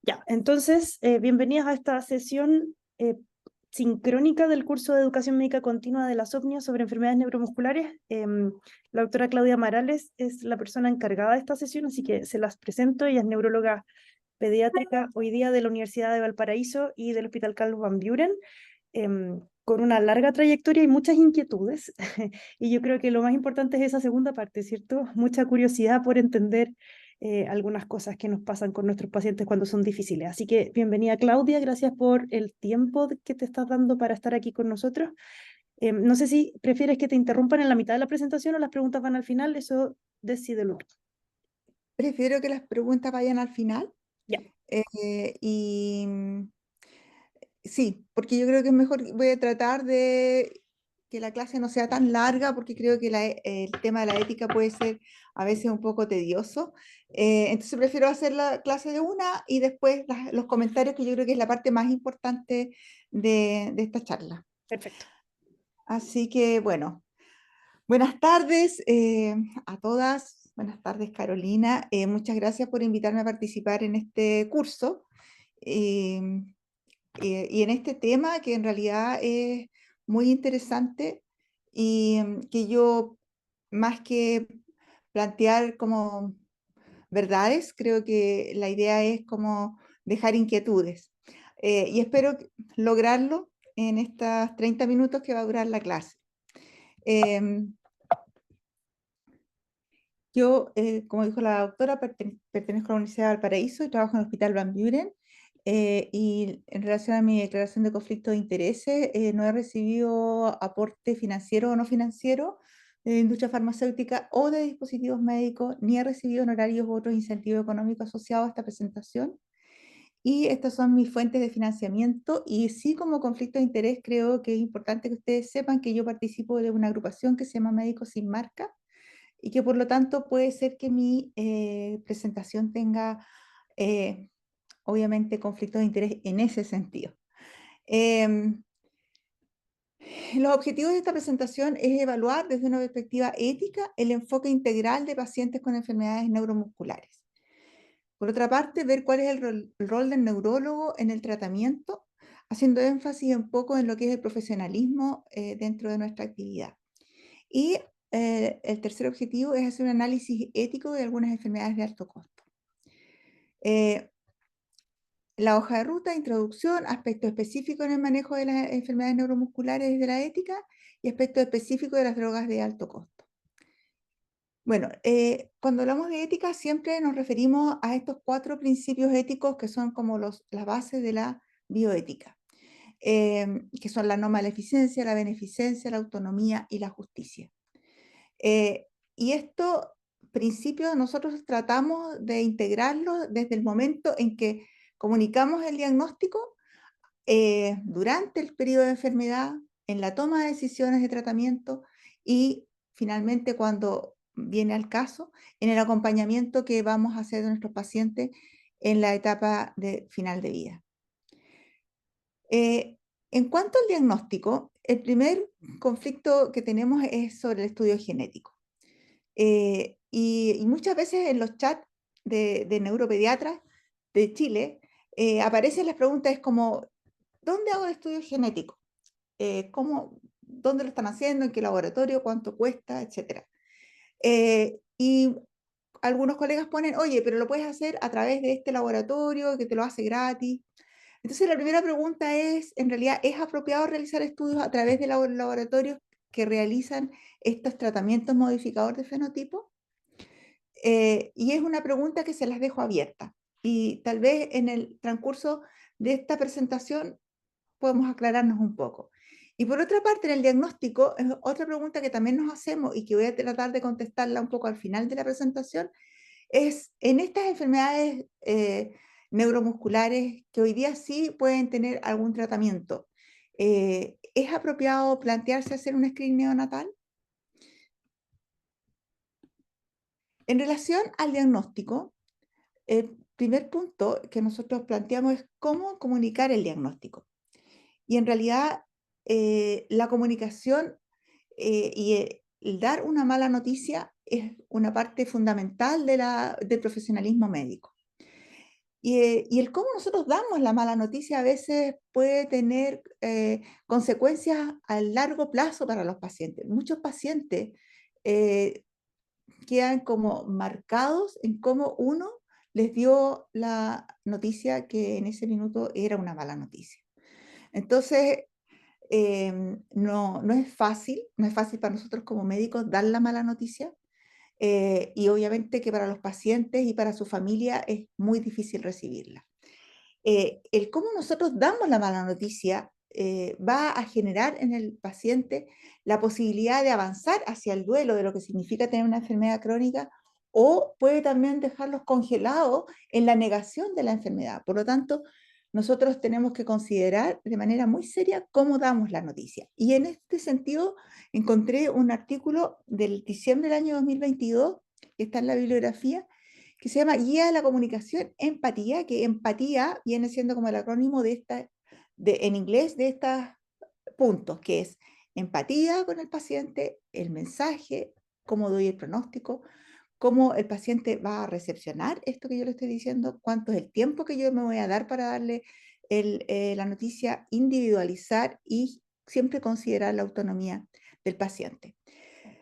Ya, entonces, bienvenidas a esta sesión sincrónica del curso de Educación Médica Continua de la SOCNIA sobre enfermedades neuromusculares. La doctora Claudia Marales es la persona encargada de esta sesión, así que se las presento. Ella es neuróloga pediátrica hoy día de la Universidad de Valparaíso y del Hospital Carlos Van Buren, con una larga trayectoria y muchas inquietudes. Y yo creo que lo más importante es esa segunda parte, ¿cierto? Mucha curiosidad por entender algunas cosas que nos pasan con nuestros pacientes cuando son difíciles. Así que bienvenida, Claudia, gracias por el tiempo que te estás dando para estar aquí con nosotros. No sé si prefieres que te interrumpan en la mitad de la presentación o las preguntas van al final, eso decídelo tú. Prefiero que las preguntas vayan al final. Ya, Y sí, porque yo creo que es mejor, voy a tratar de que la clase no sea tan larga, porque creo que el tema de la ética puede ser a veces un poco tedioso. Entonces prefiero hacer la clase de una y después los comentarios, que yo creo que es la parte más importante de esta charla. perfecto. Así que bueno, buenas tardes a todas. Buenas tardes, Carolina. Muchas gracias por invitarme a participar en este curso eh, y en este tema que en realidad es muy interesante y que yo, más que plantear como verdades, creo que la idea es como dejar inquietudes. Y espero lograrlo en estos 30 minutos que va a durar la clase. Em, Yo, como dijo la doctora, pertenezco a la Universidad de Valparaíso y trabajo en el Hospital Van Buren. Y en relación a mi declaración de conflicto de intereses, no he recibido aporte financiero o no financiero de industria farmacéutica o de dispositivos médicos, ni he recibido honorarios u otros incentivos económicos asociados a esta presentación. Y estas son mis fuentes de financiamiento. Y sí, como conflicto de interés, creo que es importante que ustedes sepan que yo participo de una agrupación que se llama Médicos Sin Marca, y que por lo tanto puede ser que mi presentación tenga obviamente conflictos de interés en ese sentido. Em, los objetivos de esta presentación es evaluar desde una perspectiva ética el enfoque integral de pacientes con enfermedades neuromusculares. Por otra parte, ver cuál es el rol del neurólogo en el tratamiento, haciendo énfasis un poco en lo que es el profesionalismo dentro de nuestra actividad. Y el tercer objetivo es hacer un análisis ético de algunas enfermedades de alto costo. Eh, la hoja de ruta, introducción, aspectos específicos en el manejo de las enfermedades neuromusculares de la ética y aspectos específicos de las drogas de alto costo. Bueno, cuando hablamos de ética siempre nos referimos a estos 4 principios éticos que son como las bases de la bioética, que son la no maleficencia, la beneficencia, la autonomía y la justicia. Eh, y estos principios nosotros tratamos de integrarlos desde el momento en que comunicamos el diagnóstico, durante el periodo de enfermedad, en la toma de decisiones de tratamiento y finalmente cuando viene al caso, en el acompañamiento que vamos a hacer de nuestros pacientes en la etapa de final de vida. Eh, en cuanto al diagnóstico, el primer conflicto que tenemos es sobre el estudio genético. Y muchas veces en los chats de neuropediatras de Chile aparecen las preguntas es como, ¿dónde hago el estudio genético? ¿Dónde lo están haciendo? ¿En qué laboratorio? ¿Cuánto cuesta? Etcétera. Y algunos colegas ponen, oye, pero lo puedes hacer a través de este laboratorio que te lo hace gratis. Entonces la primera pregunta es, en realidad, ¿es apropiado realizar estudios a través de laboratorios que realizan estos tratamientos modificadores de fenotipo? Y es una pregunta que se las dejo abierta. Y tal vez en el transcurso de esta presentación podemos aclararnos un poco. Y por otra parte, en el diagnóstico, es otra pregunta que también nos hacemos y que voy a tratar de contestarla un poco al final de la presentación, es en estas enfermedades neuromusculares que hoy día sí pueden tener algún tratamiento, ¿es apropiado plantearse hacer un screening neonatal? En relación al diagnóstico, el primer punto que nosotros planteamos es cómo comunicar el diagnóstico. Y en realidad, la comunicación y el dar una mala noticia es una parte fundamental del profesionalismo médico. Y el cómo nosotros damos la mala noticia a veces puede tener consecuencias a largo plazo para los pacientes. Muchos pacientes eh, quedan como marcados en cómo uno les dio la noticia que en ese minuto era una mala noticia. Entonces, no es fácil, no es fácil para nosotros como médicos dar la mala noticia, y obviamente que para los pacientes y para su familia es muy difícil recibirla. El cómo nosotros damos la mala noticia va a generar en el paciente la posibilidad de avanzar hacia el duelo de lo que significa tener una enfermedad crónica, o puede también dejarlos congelados en la negación de la enfermedad. Por lo tanto, nosotros tenemos que considerar de manera muy seria cómo damos la noticia. Y en este sentido, encontré un artículo del diciembre del año 2022, que está en la bibliografía, que se llama Guía de la Comunicación Empatía, que empatía viene siendo como el acrónimo en inglés de estos puntos, que es empatía con el paciente, el mensaje, cómo doy el pronóstico, cómo el paciente va a recepcionar esto que yo le estoy diciendo, cuánto es el tiempo que yo me voy a dar para darle la noticia, individualizar y siempre considerar la autonomía del paciente.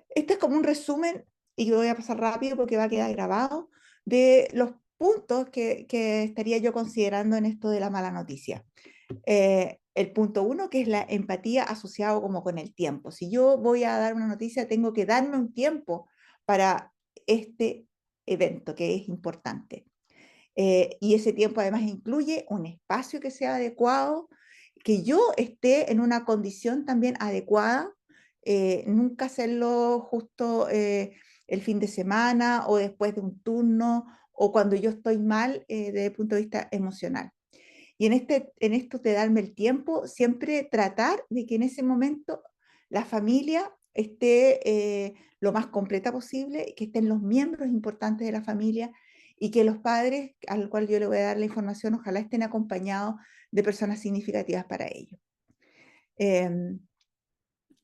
Este es como un resumen, y voy a pasar rápido porque va a quedar grabado, de los puntos que estaría yo considerando en esto de la mala noticia. El punto uno, que es la empatía asociado como con el tiempo. Si yo voy a dar una noticia, tengo que darme un tiempo para este evento que es importante. Y ese tiempo además incluye un espacio que sea adecuado, que yo esté en una condición también adecuada, nunca hacerlo justo el fin de semana o después de un turno o cuando yo estoy mal desde el punto de vista emocional. Y en esto de darme el tiempo, siempre tratar de que en ese momento la familia esté lo más completa posible, que estén los miembros importantes de la familia y que los padres, al cual yo le voy a dar la información, ojalá estén acompañados de personas significativas para ello. Em,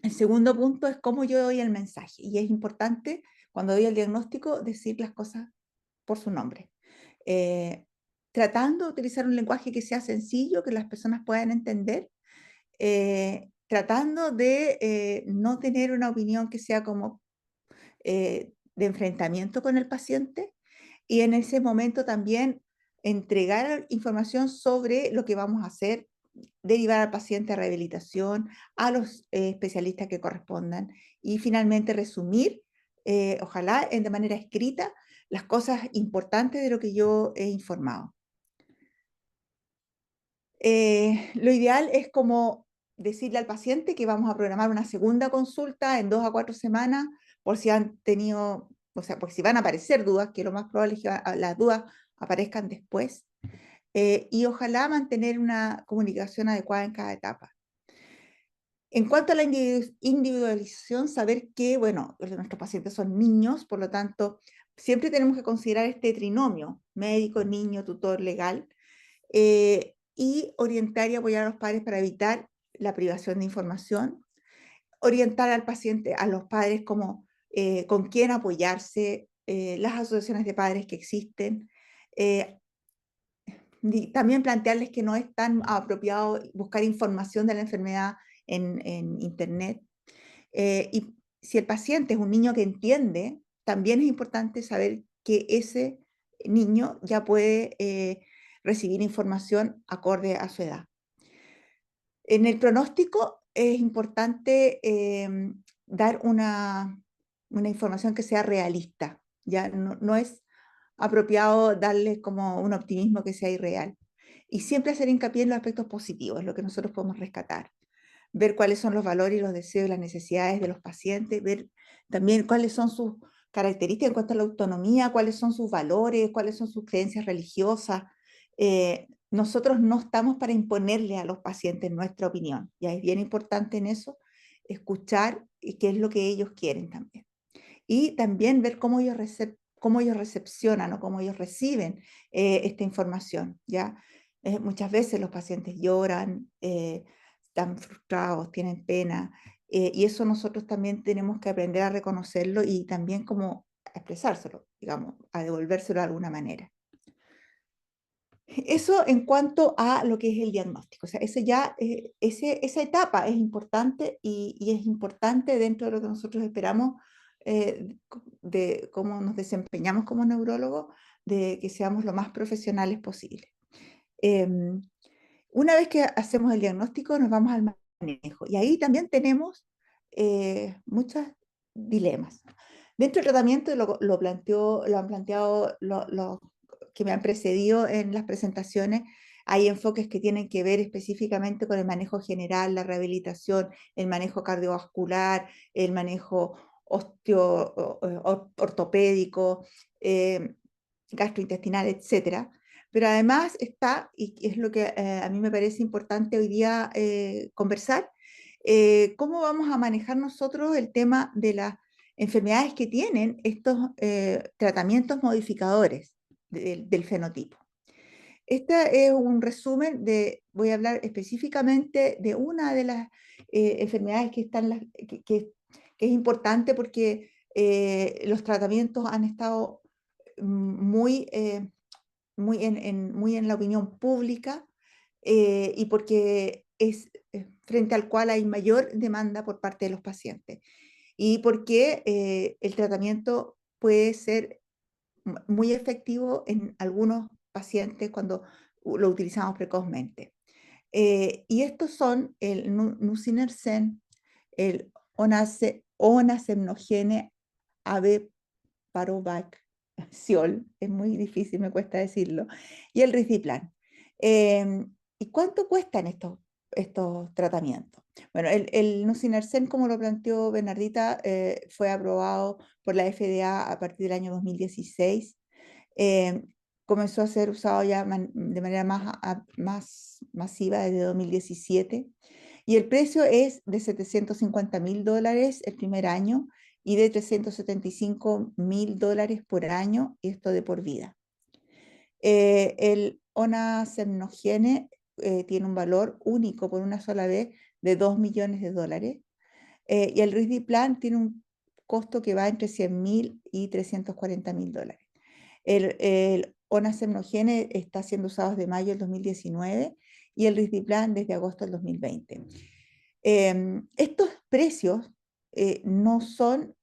el segundo punto es cómo yo doy el mensaje. Y es importante, cuando doy el diagnóstico, decir las cosas por su nombre. Eh, Tratando de utilizar un lenguaje que sea sencillo, que las personas puedan entender, tratando de no tener una opinión que sea como de enfrentamiento con el paciente, y en ese momento también entregar información sobre lo que vamos a hacer, derivar al paciente a rehabilitación, a los especialistas que correspondan, y finalmente resumir, ojalá de manera escrita, las cosas importantes de lo que yo he informado. Lo ideal es como decirle al paciente que vamos a programar una segunda consulta en 2 a 4 semanas, por si han tenido, o sea, por si van a aparecer dudas, que lo más probable es que las dudas aparezcan después, y ojalá mantener una comunicación adecuada en cada etapa. En cuanto a la individualización, saber que, bueno, nuestros pacientes son niños, por lo tanto, siempre tenemos que considerar este trinomio, médico, niño, tutor, legal, y orientar y apoyar a los padres para evitar la privación de información, orientar al paciente, a los padres como con quién apoyarse, las asociaciones de padres que existen, eh, también plantearles que no es tan apropiado buscar información de la enfermedad en internet. Y si el paciente es un niño que entiende, también es importante saber que ese niño ya puede recibir información acorde a su edad. En el pronóstico es importante dar una información que sea realista. Ya no es apropiado darles como un optimismo que sea irreal. Y siempre hacer hincapié en los aspectos positivos, lo que nosotros podemos rescatar. Ver cuáles son los valores y los deseos y las necesidades de los pacientes, ver también cuáles son sus características en cuanto a la autonomía, cuáles son sus valores, cuáles son sus creencias religiosas. Nosotros no estamos para imponerle a los pacientes nuestra opinión. Ya es bien importante en eso escuchar qué es lo que ellos quieren también. Y también ver cómo ellos recepcionan o cómo ellos reciben esta información. ¿Ya? Muchas veces los pacientes lloran, están frustrados, tienen pena, y eso nosotros también tenemos que aprender a reconocerlo y también como a expresárselo, digamos, a devolvérselo de alguna manera. Eso en cuanto a lo que es el diagnóstico. O sea, esa etapa es importante y es importante dentro de lo que nosotros esperamos de cómo nos desempeñamos como neurólogos, de que seamos lo más profesionales posible. Em, una vez que hacemos el diagnóstico, nos vamos al manejo. Y ahí también tenemos muchos dilemas. Dentro del tratamiento lo han planteado los que me han precedido en las presentaciones. Hay enfoques que tienen que ver específicamente con el manejo general, la rehabilitación, el manejo cardiovascular, el manejo ortopédico, gastrointestinal, etcétera. Pero además está, y es lo que a mí me parece importante hoy día conversar, cómo vamos a manejar nosotros el tema de las enfermedades que tienen estos tratamientos modificadores del fenotipo. Este es un resumen voy a hablar específicamente de una de las enfermedades que es importante porque los tratamientos han estado muy, muy en la opinión pública y porque es frente al cual hay mayor demanda por parte de los pacientes y porque el tratamiento puede ser muy efectivo en algunos pacientes cuando lo utilizamos precozmente. Y estos son el nusinersen, el onasemnogene avaparobactam, es muy difícil, me cuesta decirlo, y el risdiplam. ¿Y cuánto cuestan estos tratamientos? Bueno, el nusinersen, como lo planteó Bernardita, fue aprobado por la FDA a partir del año 2016. Eh, comenzó a ser usado ya de manera más masiva desde 2017 y el precio es de $750.000 el primer año y de $375.000 por año, y esto de por vida. El onasemnogene tiene un valor único por una sola vez de $2 millones y el risdiplam tiene un costo que va entre $100.000 y $340.000. El onasemnogene está siendo usado desde mayo del 2019 y el risdiplam desde agosto del 2020. Estos precios no son,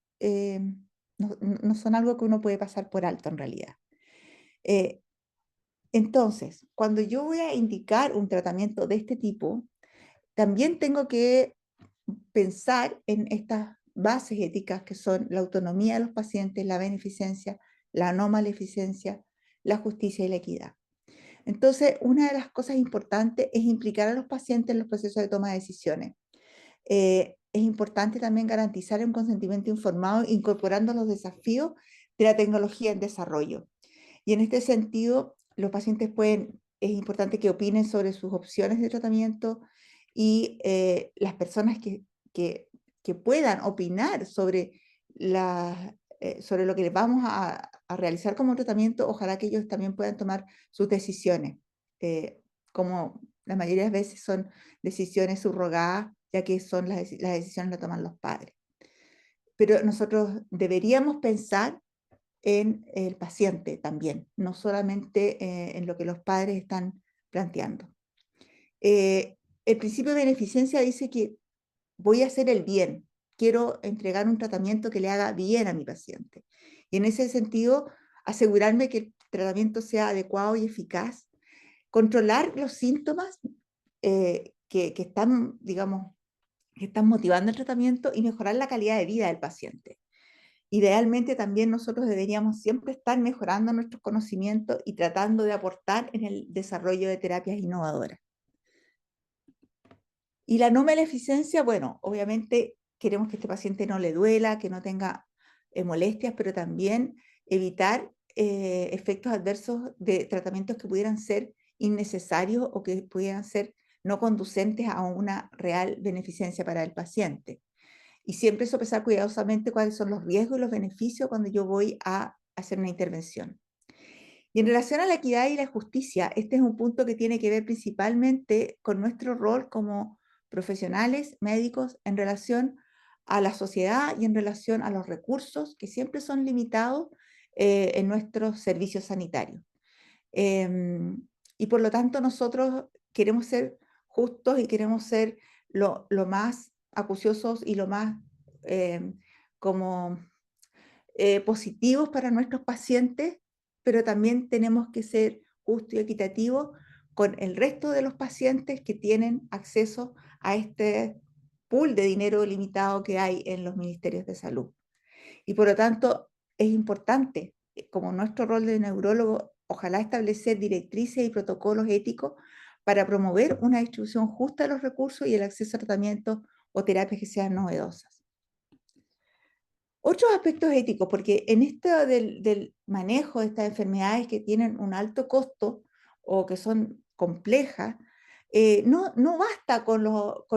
no son algo que uno puede pasar por alto en realidad. Entonces, cuando yo voy a indicar un tratamiento de este tipo, también tengo que pensar en estas bases éticas que son la autonomía de los pacientes, la beneficencia, la no maleficencia, la justicia y la equidad. Entonces, una de las cosas importantes es implicar a los pacientes en los procesos de toma de decisiones. Es importante también garantizar un consentimiento informado incorporando los desafíos de la tecnología en desarrollo. Y en este sentido, los pacientes es importante que opinen sobre sus opciones de tratamiento y las personas que puedan opinar sobre lo que les vamos a realizar como tratamiento, ojalá que ellos también puedan tomar sus decisiones, como la mayoría de veces son decisiones subrogadas, ya que las decisiones las toman los padres. Pero nosotros deberíamos pensar en el paciente también, no solamente en lo que los padres están planteando. El principio de beneficencia dice que voy a hacer el bien, quiero entregar un tratamiento que le haga bien a mi paciente. Y en ese sentido, asegurarme que el tratamiento sea adecuado y eficaz, controlar los síntomas que están, digamos, que están motivando el tratamiento y mejorar la calidad de vida del paciente. Idealmente también nosotros deberíamos siempre estar mejorando nuestros conocimientos y tratando de aportar en el desarrollo de terapias innovadoras. Y la no maleficencia, bueno, obviamente queremos que este paciente no le duela, que no tenga molestias, pero también evitar efectos adversos de tratamientos que pudieran ser innecesarios o que pudieran ser no conducentes a una real beneficencia para el paciente. Y siempre sopesar cuidadosamente cuáles son los riesgos y los beneficios cuando yo voy a hacer una intervención. Y en relación a la equidad y la justicia, este es un punto que tiene que ver principalmente con nuestro rol como profesionales, médicos, en relación a la sociedad y en relación a los recursos que siempre son limitados en nuestros servicios sanitarios. y por lo tanto nosotros queremos ser justos y queremos ser lo más acuciosos y lo más como positivos para nuestros pacientes, pero también tenemos que ser justos y equitativos con el resto de los pacientes que tienen acceso a este pool de dinero limitado que hay en los ministerios de salud. Y por lo tanto, es importante, como nuestro rol de neurólogo, ojalá establecer directrices y protocolos éticos para promover una distribución justa de los recursos y el acceso a tratamientos o terapias que sean novedosas. Otros aspectos éticos, porque en esto del manejo de estas enfermedades que tienen un alto costo o que son complejas, no basta con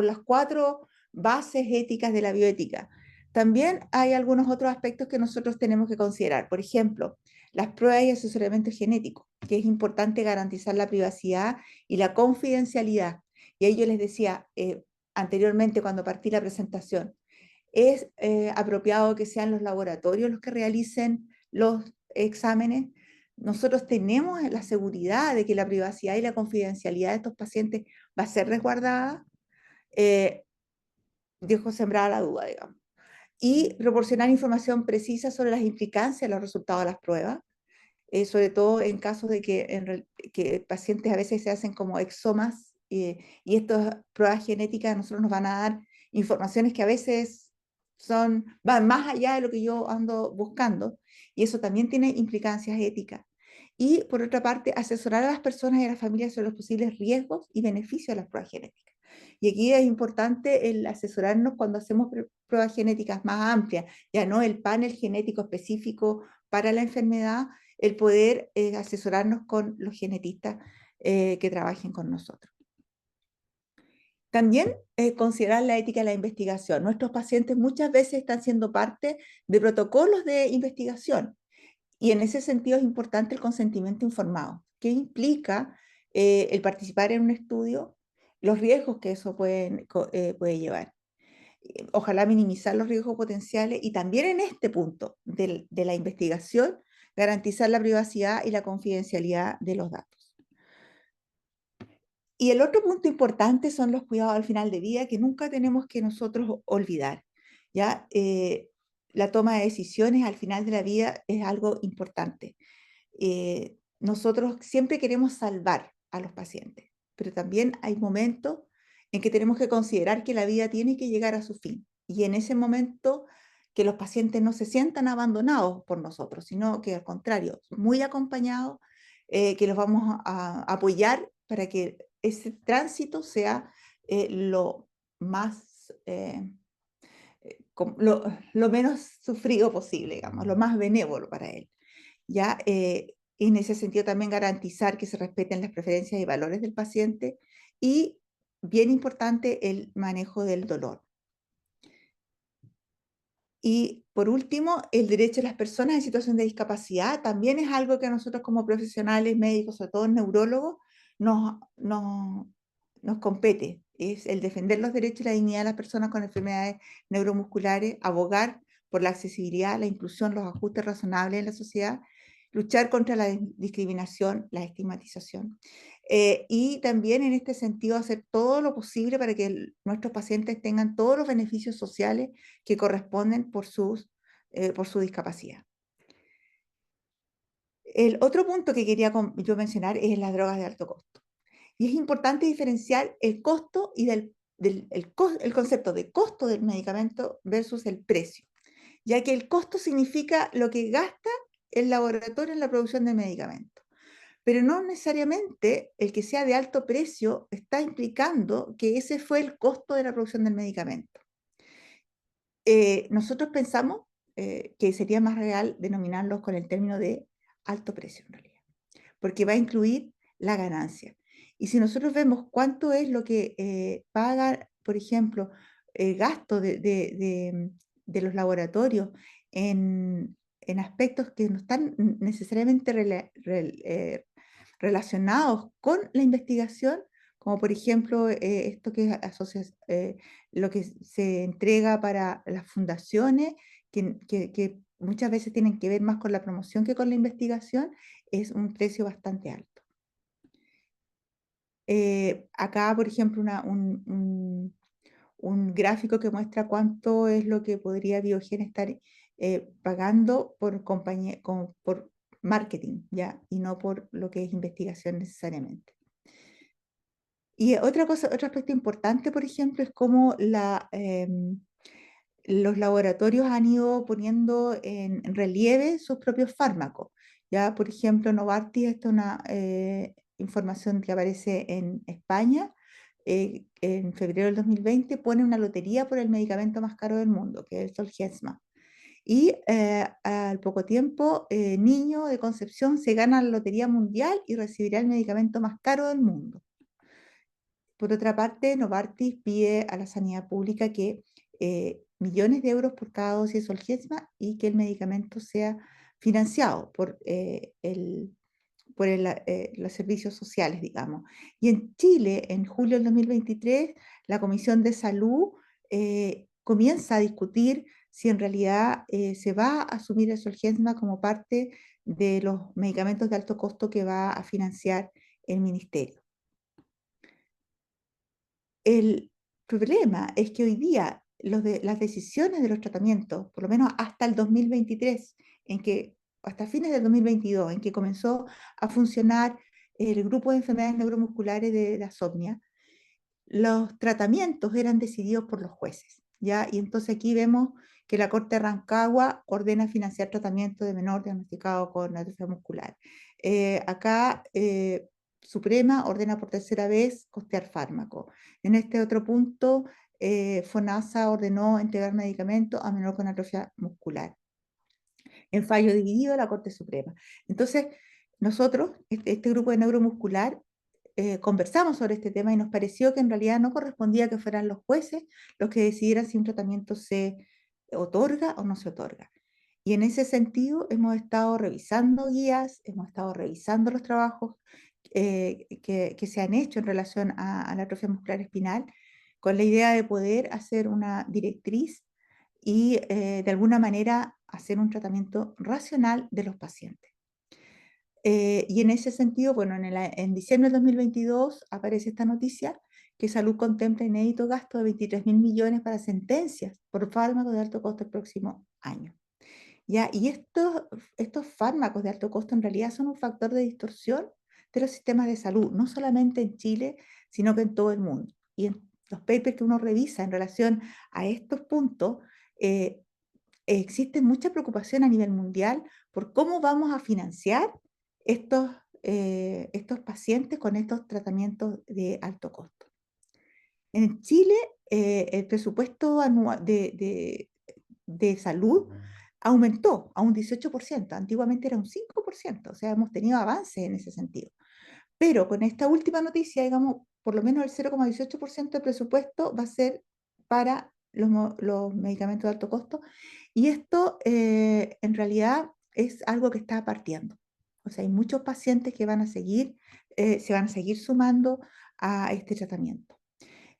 las 4 bases éticas de la bioética. También hay algunos otros aspectos que nosotros tenemos que considerar. Por ejemplo, las pruebas y asesoramiento genético, que es importante garantizar la privacidad y la confidencialidad. Y ahí yo les decía anteriormente cuando partí la presentación, es apropiado que sean los laboratorios los que realicen los exámenes. Nosotros tenemos la seguridad de que la privacidad y la confidencialidad de estos pacientes va a ser resguardada. Dejo sembrada la duda, digamos. Y proporcionar información precisa sobre las implicancias de los resultados de las pruebas, sobre todo en casos de que pacientes a veces se hacen como exomas y estas pruebas genéticas a nosotros nos van a dar informaciones que a veces van más allá de lo que yo ando buscando, y eso también tiene implicancias éticas. Y por otra parte, asesorar a las personas y a las familias sobre los posibles riesgos y beneficios de las pruebas genéticas. Y aquí es importante el asesorarnos cuando hacemos pruebas genéticas más amplias, ya no el panel genético específico para la enfermedad, el poder asesorarnos con los genetistas que trabajen con nosotros. También considerar la ética de la investigación. Nuestros pacientes muchas veces están siendo parte de protocolos de investigación y en ese sentido es importante el consentimiento informado, que implica el participar en un estudio, los riesgos que eso puede llevar. Ojalá minimizar los riesgos potenciales y también en este punto de la investigación garantizar la privacidad y la confidencialidad de los datos. Y el otro punto importante son los cuidados al final de vida que nunca tenemos que nosotros olvidar. ¿Ya? La toma de decisiones al final de la vida es algo importante. Nosotros siempre queremos salvar a los pacientes, pero también hay momentos en que tenemos que considerar que la vida tiene que llegar a su fin. Y en ese momento que los pacientes no se sientan abandonados por nosotros, sino que al contrario, muy acompañados, que los vamos a apoyar para que ese tránsito sea lo más, lo menos sufrido posible, digamos, lo más benévolo para él. ¿Ya? En ese sentido también garantizar que se respeten las preferencias y valores del paciente y, bien importante, el manejo del dolor. Y por último, el derecho de las personas en situación de discapacidad también es algo que a nosotros como profesionales médicos, sobre todo neurólogos, nos compete. Es el defender los derechos y la dignidad de las personas con enfermedades neuromusculares, abogar por la accesibilidad, la inclusión, los ajustes razonables en la sociedad, luchar contra la discriminación, la estigmatización. Y también en este sentido hacer todo lo posible para que nuestros pacientes tengan todos los beneficios sociales que corresponden por su discapacidad. El otro punto que quería yo mencionar es las drogas de alto costo. Y es importante diferenciar el costo y el concepto de costo del medicamento versus el precio, ya que el costo significa lo que gasta el laboratorio en la producción de medicamentos. Pero no necesariamente el que sea de alto precio está implicando que ese fue el costo de la producción del medicamento. Nosotros pensamos que sería más real denominarlos con el término de alto precio en realidad, porque va a incluir la ganancia. Y si nosotros vemos cuánto es lo que paga, por ejemplo, el gasto de los laboratorios en aspectos que no están necesariamente relacionados con la investigación, como por ejemplo esto que lo que se entrega para las fundaciones, que muchas veces tienen que ver más con la promoción que con la investigación, es un precio bastante alto. Acá, por ejemplo, un gráfico que muestra cuánto es lo que podría Biogen estar pagando por por marketing, ¿ya? Y no por lo que es investigación necesariamente. Y otra cosa, otro aspecto importante, por ejemplo, es cómo los laboratorios han ido poniendo en relieve sus propios fármacos. Ya, por ejemplo, Novartis, esta es una información que aparece en España, en febrero del 2020 pone una lotería por el medicamento más caro del mundo, que es el Zolgensma. Y al poco tiempo, Niño de Concepción se gana la lotería mundial y recibirá el medicamento más caro del mundo. Por otra parte, Novartis pide a la sanidad pública que millones de euros por cada dosis de Zolgensma y que el medicamento sea financiado por los servicios sociales, digamos. Y en Chile, en julio del 2023, la Comisión de Salud comienza a discutir si en realidad se va a asumir el Zolgensma como parte de los medicamentos de alto costo que va a financiar el ministerio. El problema es que hoy día las decisiones de los tratamientos, por lo menos hasta el 2023, hasta fines del 2022, en que comenzó a funcionar el grupo de enfermedades neuromusculares de la SOCNIA, los tratamientos eran decididos por los jueces, ¿ya? Y entonces aquí vemos que la Corte de Rancagua ordena financiar tratamiento de menor diagnosticado con atrofia muscular. Acá Suprema ordena por tercera vez costear fármaco. En este otro punto, FONASA ordenó entregar medicamentos a menor con atrofia muscular. En fallo dividido, la Corte Suprema. Entonces, nosotros, este grupo de neuromuscular, conversamos sobre este tema y nos pareció que en realidad no correspondía que fueran los jueces los que decidieran si un tratamiento se otorga o no se otorga. Y en ese sentido hemos estado revisando guías, hemos estado revisando los trabajos que se han hecho en relación a la atrofia muscular espinal, con la idea de poder hacer una directriz y de alguna manera hacer un tratamiento racional de los pacientes. Y en ese sentido, bueno, en diciembre del 2022 aparece esta noticia que Salud contempla inédito gasto de 23.000 millones para sentencias por fármacos de alto costo el próximo año. ¿Ya? Y estos fármacos de alto costo en realidad son un factor de distorsión de los sistemas de salud, no solamente en Chile, sino que en todo el mundo. Y en los papers que uno revisa en relación a estos puntos, eh, existe mucha preocupación a nivel mundial por cómo vamos a financiar estos, estos pacientes con estos tratamientos de alto costo. En Chile, el presupuesto anual de salud aumentó a un 18%, antiguamente era un 5%, o sea, hemos tenido avances en ese sentido. Pero con esta última noticia, digamos, por lo menos el 0,18% del presupuesto va a ser para los medicamentos de alto costo. Y esto en realidad es algo que está partiendo. O sea, hay muchos pacientes que van a seguir, se van a seguir sumando a este tratamiento.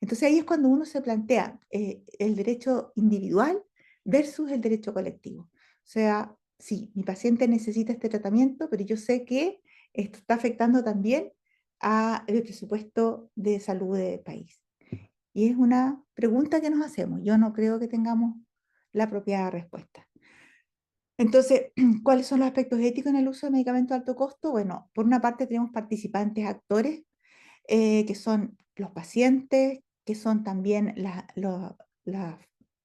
Entonces ahí es cuando uno se plantea el derecho individual versus el derecho colectivo. O sea, sí, mi paciente necesita este tratamiento, pero yo sé que esto está afectando también al presupuesto de salud del país. Y es una pregunta que nos hacemos. Yo no creo que tengamos la apropiada respuesta. Entonces, ¿cuáles son los aspectos éticos en el uso de medicamentos de alto costo? Bueno, por una parte tenemos participantes, actores, que son los pacientes, que son también los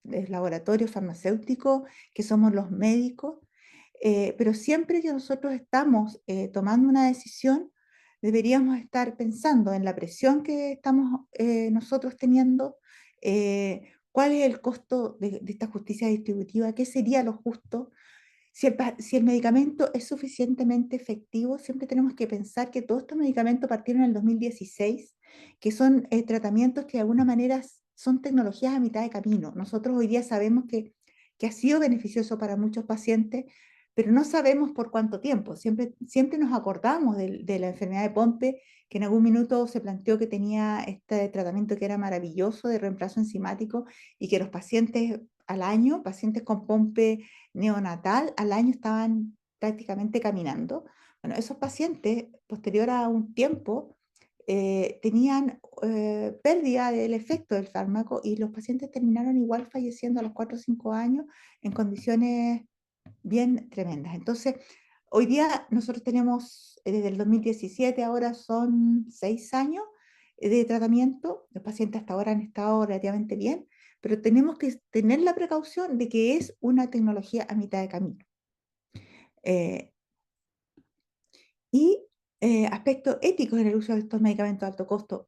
laboratorios farmacéuticos, que somos los médicos, pero siempre que nosotros estamos tomando una decisión, deberíamos estar pensando en la presión que estamos nosotros teniendo, cuál es el costo de esta justicia distributiva, qué sería lo justo. Si el medicamento es suficientemente efectivo, siempre tenemos que pensar que todos estos medicamentos partieron en el 2016, que son tratamientos que de alguna manera son tecnologías a mitad de camino. Nosotros hoy día sabemos que ha sido beneficioso para muchos pacientes, pero no sabemos por cuánto tiempo. Siempre nos acordamos de la enfermedad de Pompe, que en algún minuto se planteó que tenía este tratamiento que era maravilloso de reemplazo enzimático y que los pacientes al año, pacientes con Pompe neonatal, al año estaban prácticamente caminando. Bueno, esos pacientes, posterior a un tiempo, tenían pérdida del efecto del fármaco y los pacientes terminaron igual falleciendo a los 4 o 5 años en condiciones bien tremendas. Entonces, hoy día nosotros tenemos, desde el 2017, ahora son 6 años de tratamiento. Los pacientes hasta ahora han estado relativamente bien, pero tenemos que tener la precaución de que es una tecnología a mitad de camino. Eh, y aspectos éticos en el uso de estos medicamentos de alto costo,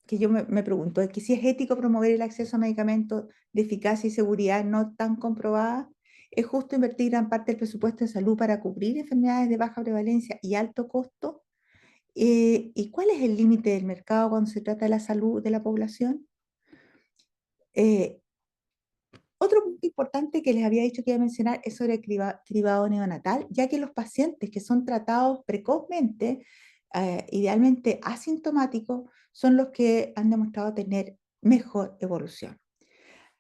que yo me pregunto, es que si es ético promover el acceso a medicamentos de eficacia y seguridad no tan comprobadas, ¿es justo invertir gran parte del presupuesto de salud para cubrir enfermedades de baja prevalencia y alto costo? ¿Y cuál es el límite del mercado cuando se trata de la salud de la población? Eh, Otro punto importante que les había dicho que iba a mencionar es sobre el cribado neonatal, ya que los pacientes que son tratados precozmente, idealmente asintomáticos, son los que han demostrado tener mejor evolución.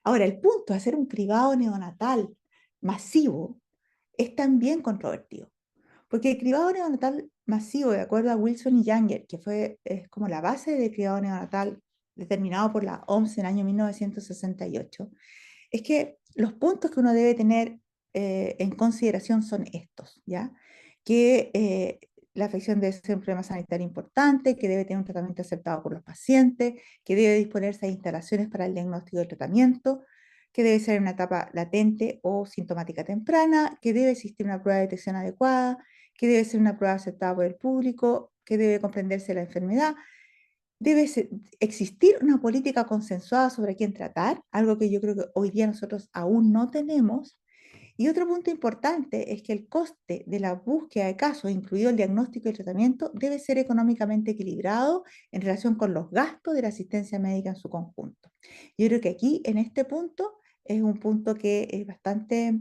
Ahora, el punto de hacer un cribado neonatal masivo es también controvertido, porque el cribado neonatal masivo, de acuerdo a Wilson y Younger, que es como la base del cribado neonatal determinado por la OMS en el año 1968, es que los puntos que uno debe tener en consideración son estos, ¿ya? Que la afección debe ser un problema sanitario importante, que debe tener un tratamiento aceptado por los pacientes, que debe disponerse de instalaciones para el diagnóstico del tratamiento, que debe ser una etapa latente o sintomática temprana, que debe existir una prueba de detección adecuada, que debe ser una prueba aceptada por el público, que debe comprenderse la enfermedad. Debe existir una política consensuada sobre quién tratar, algo que yo creo que hoy día nosotros aún no tenemos. Y otro punto importante es que el coste de la búsqueda de casos, incluido el diagnóstico y el tratamiento, debe ser económicamente equilibrado en relación con los gastos de la asistencia médica en su conjunto. Yo creo que aquí, en este punto, es un punto que es bastante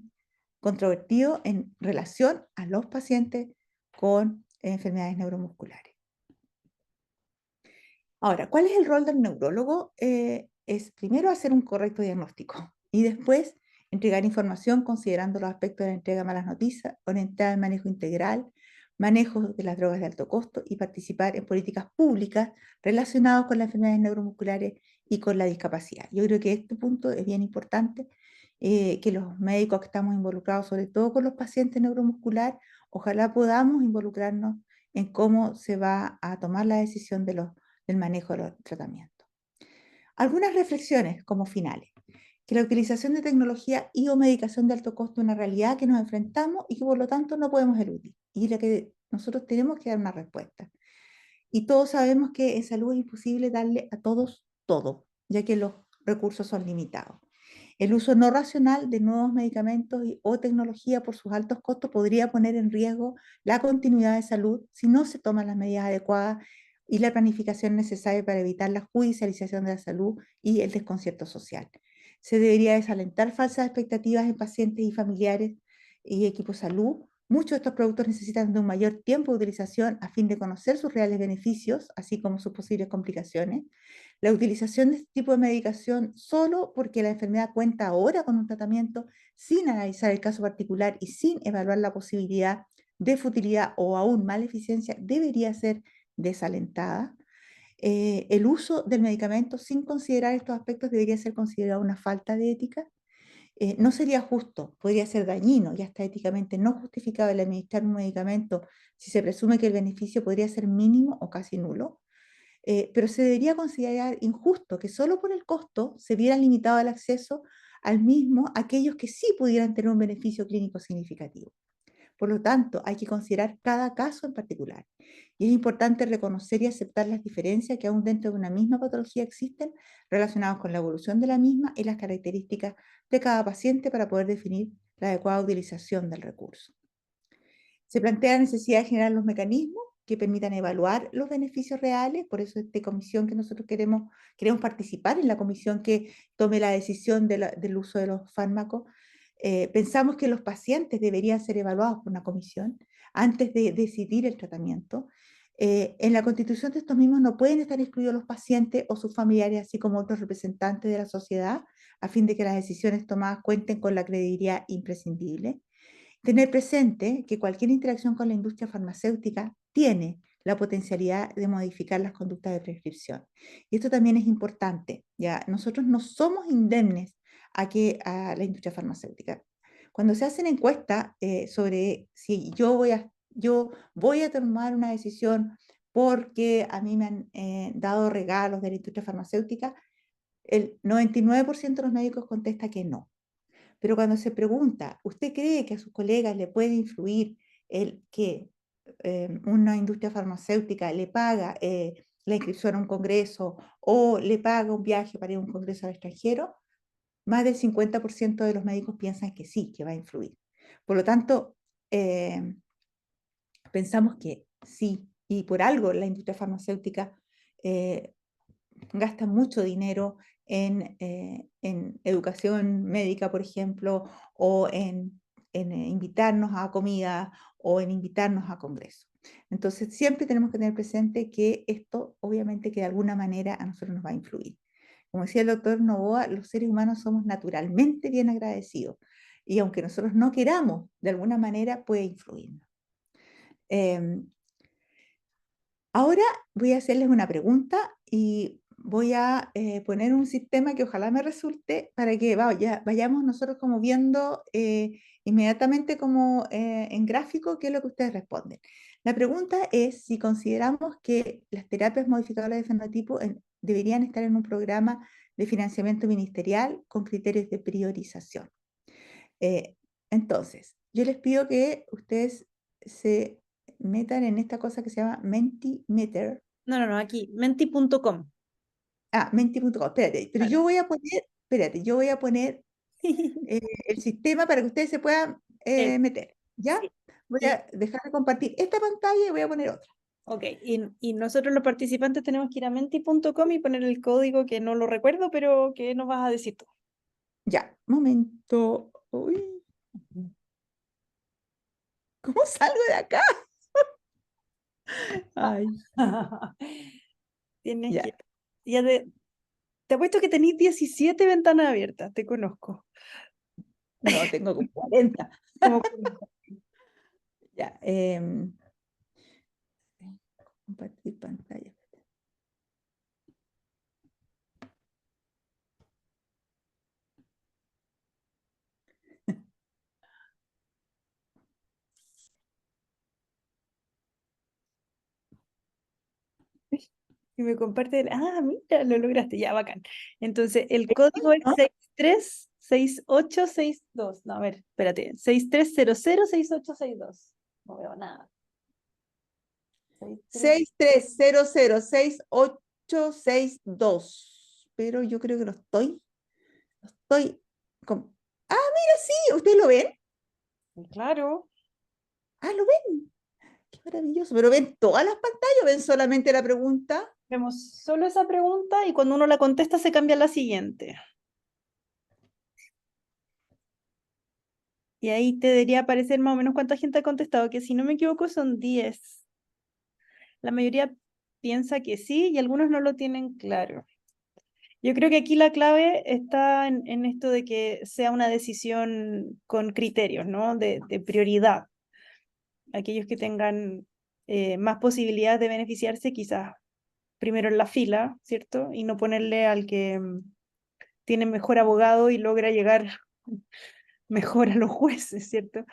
controvertido en relación a los pacientes con enfermedades neuromusculares. Ahora, ¿cuál es el rol del neurólogo? Es primero hacer un correcto diagnóstico y después entregar información considerando los aspectos de la entrega de malas noticias, orientar el manejo integral, manejo de las drogas de alto costo y participar en políticas públicas relacionadas con las enfermedades neuromusculares y con la discapacidad. Yo creo que este punto es bien importante, que los médicos que estamos involucrados, sobre todo con los pacientes neuromusculares, ojalá podamos involucrarnos en cómo se va a tomar la decisión del manejo de los tratamientos. Algunas reflexiones como finales. Que la utilización de tecnología y o medicación de alto costo es una realidad que nos enfrentamos y que por lo tanto no podemos eludir. Y la que nosotros tenemos que dar una respuesta. Y todos sabemos que en salud es imposible darle a todos todo, ya que los recursos son limitados. El uso no racional de nuevos medicamentos o tecnología por sus altos costos podría poner en riesgo la continuidad de salud si no se toman las medidas adecuadas y la planificación necesaria para evitar la judicialización de la salud y el desconcierto social. Se debería desalentar falsas expectativas en pacientes y familiares y equipos de salud. Muchos de estos productos necesitan de un mayor tiempo de utilización a fin de conocer sus reales beneficios, así como sus posibles complicaciones. La utilización de este tipo de medicación solo porque la enfermedad cuenta ahora con un tratamiento sin analizar el caso particular y sin evaluar la posibilidad de futilidad o aún maleficencia debería ser desalentada. El uso del medicamento sin considerar estos aspectos debería ser considerado una falta de ética. No sería justo, podría ser dañino y hasta éticamente no justificable el administrar un medicamento si se presume que el beneficio podría ser mínimo o casi nulo. Pero se debería considerar injusto que solo por el costo se viera limitado el acceso al mismo a aquellos que sí pudieran tener un beneficio clínico significativo. Por lo tanto, hay que considerar cada caso en particular. Y es importante reconocer y aceptar las diferencias que aún dentro de una misma patología existen relacionadas con la evolución de la misma y las características de cada paciente para poder definir la adecuada utilización del recurso. Se plantea la necesidad de generar los mecanismos que permitan evaluar los beneficios reales, por eso esta comisión que nosotros queremos participar en la comisión que tome la decisión del uso de los fármacos. Pensamos que los pacientes deberían ser evaluados por una comisión antes de decidir el tratamiento. En la constitución de estos mismos no pueden estar excluidos los pacientes o sus familiares, así como otros representantes de la sociedad, a fin de que las decisiones tomadas cuenten con la credibilidad imprescindible. Tener presente que cualquier interacción con la industria farmacéutica tiene la potencialidad de modificar las conductas de prescripción. Y esto también es importante, ¿ya? Nosotros no somos indemnes a la industria farmacéutica. Cuando se hacen encuestas sobre si yo voy a tomar una decisión porque a mí me han dado regalos de la industria farmacéutica, el 99% de los médicos contesta que no. Pero cuando se pregunta, ¿usted cree que a sus colegas le puede influir el que una industria farmacéutica le paga la inscripción a un congreso o le paga un viaje para ir a un congreso al extranjero? Más del 50% de los médicos piensan que sí, que va a influir. Por lo tanto, pensamos que sí, y por algo la industria farmacéutica eh, gasta mucho dinero en educación médica, por ejemplo, o en invitarnos a comida o en invitarnos a congresos. Entonces, siempre tenemos que tener presente que esto, obviamente, que de alguna manera a nosotros nos va a influir. Como decía el doctor Novoa, los seres humanos somos naturalmente bien agradecidos y aunque nosotros no queramos, de alguna manera puede influirnos. Eh, Ahora voy a hacerles una pregunta y voy a poner un sistema que ojalá me resulte para que vayamos nosotros como viendo inmediatamente como en gráfico qué es lo que ustedes responden. La pregunta es si consideramos que las terapias modificadoras de fenotipo deberían estar en un programa de financiamiento ministerial con criterios de priorización. Eh, entonces, yo les pido que ustedes se metan en esta cosa que se llama Mentimeter. No, aquí, menti.com. Menti.com, espérate, pero Claro. yo voy a poner, espérate, yo voy a poner el sistema para que ustedes se puedan Eh, meter, ¿ya? sí. Voy Y, a dejar de compartir esta pantalla y voy a poner otra. ok, y nosotros los participantes tenemos que ir a menti.com y poner el código que no lo recuerdo, pero que nos vas a decir tú. Ya, momento. Uy, ¿cómo salgo de acá? Ay, Tienes ya, que, ya te apuesto que tenéis 17 ventanas abiertas, te conozco. no, tengo como 40. Como, Ya, compartir pantalla. si me compartes, mira, lo lograste, ya, bacán. Entonces, el código es ¿No? 636862. No, a ver, espérate, 63006862. No veo nada. 63. 63006862. Pero yo creo que no estoy mira, sí, ¿ustedes lo ven? Claro, Lo ven. Qué maravilloso. ¿Pero ven todas las pantallas o ven solamente la pregunta? vemos solo esa pregunta y cuando uno la contesta se cambia a la siguiente. Y ahí te debería aparecer más o menos cuánta gente ha contestado, que si no me equivoco son 10. La mayoría piensa que sí y algunos no lo tienen claro. Yo creo que aquí la clave está en esto de que sea una decisión con criterios, ¿no? De prioridad. Aquellos que tengan más posibilidades de beneficiarse, quizás primero en la fila, ¿cierto? Y no ponerle al que tiene mejor abogado y logra llegar mejor a los jueces, ¿cierto?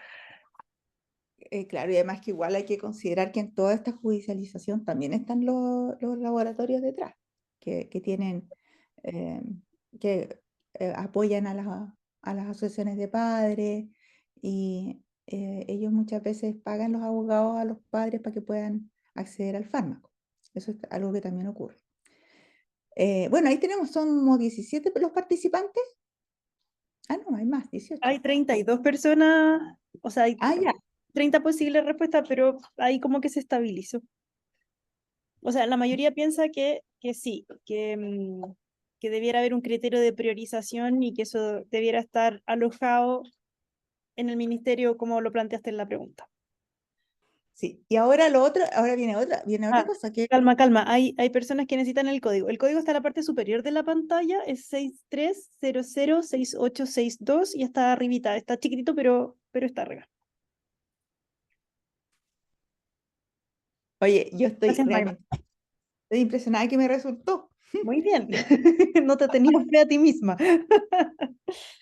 Claro, y además que igual hay que considerar que en toda esta judicialización también están los laboratorios detrás, que tienen, eh, que apoyan a las asociaciones de padres y ellos muchas veces pagan los abogados a los padres para que puedan acceder al fármaco. Eso es algo que también ocurre. Bueno, ahí tenemos, somos 17 los participantes. No, hay más, 18. Hay 32 personas, o sea, hay Ya. 30 posibles respuestas, pero ahí como que se estabilizó. O sea, la mayoría piensa que sí, que debiera haber un criterio de priorización y que eso debiera estar alojado en el ministerio como lo planteaste en la pregunta. Sí, y ahora lo otro, ahora viene otra Ah, cosa que calma. Hay personas que necesitan el código. El código está en la parte superior de la pantalla, es 63006862 y está arribita. Está chiquitito, pero está arriba. Oye, yo estoy Gracias, Maima. realmente estoy impresionada que me resultó. Muy bien. No te tenías fe a ti misma.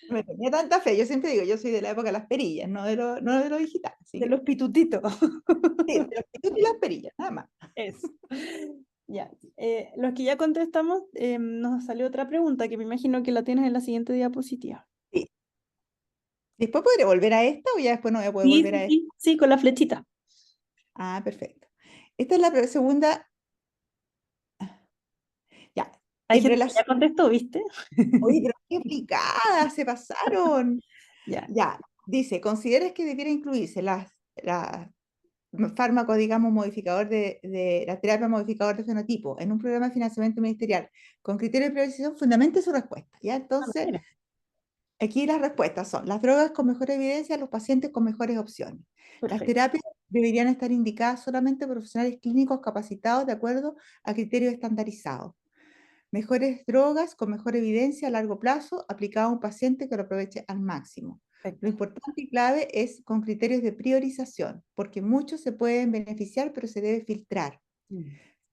Me tenía tanta fe. Yo siempre digo, yo soy de la época de las perillas, no de lo digital. Así De que, los pitutitos. sí, de los pitutos y las perillas, nada más. Eso. Ya. Los que ya contestamos, nos salió otra pregunta que me imagino que la tienes en la siguiente diapositiva. Sí. ¿Después podré volver a esta o ya después no voy a poder Sí, volver sí, a esta? sí, sí, con la flechita. Ah, perfecto. Esta es la segunda. Ya. Hay En gente que ya relación. contestó, ¿viste? Oye, pero qué aplicada, se pasaron. Ya. Ya, dice, ¿consideras que debiera incluirse fármacos, digamos, modificador de la terapia modificador de fenotipo en un programa de financiamiento ministerial con criterio de priorización? Fundamente su respuesta, ¿ya? Ah, Entonces, mira, aquí las respuestas son las drogas con mejor evidencia, los pacientes con mejores opciones. Las perfecto. terapias deberían estar indicadas solamente por profesionales clínicos capacitados de acuerdo a criterios estandarizados. Mejores drogas con mejor evidencia a largo plazo aplicado a un paciente que lo aproveche al máximo. Lo Perfecto. importante y clave es con criterios de priorización, porque muchos se pueden beneficiar, pero se debe filtrar. Mm.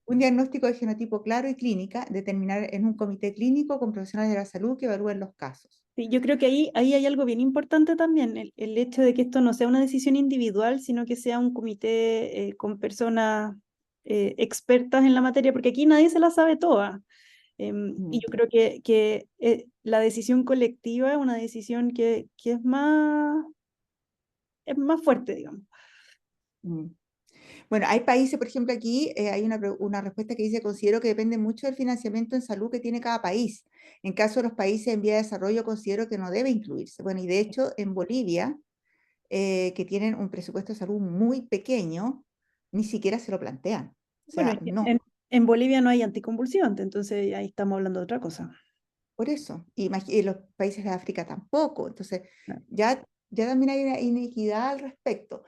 Un diagnóstico de genotipo claro y clínica, determinar en un comité clínico con profesionales de la salud que evalúen los casos. Sí, yo creo que ahí hay algo bien importante también, el hecho de que esto no sea una decisión individual, sino que sea un comité con personas expertas en la materia, porque aquí nadie se la sabe toda. Y Mm, yo creo que la decisión colectiva es una decisión que es más fuerte, digamos. mm. Bueno, hay países, por ejemplo, aquí hay una respuesta que dice, considero que depende mucho del financiamiento en salud que tiene cada país. En caso de los países en vía de desarrollo, considero que no debe incluirse. Bueno, y de hecho, en Bolivia, que tienen un presupuesto de salud muy pequeño, ni siquiera se lo plantean. O Bueno, sea, no, en Bolivia no hay anticonvulsivante, entonces ahí estamos hablando de otra cosa. por eso. Y en los países de África tampoco. Entonces, Claro. ya también hay una inequidad al respecto.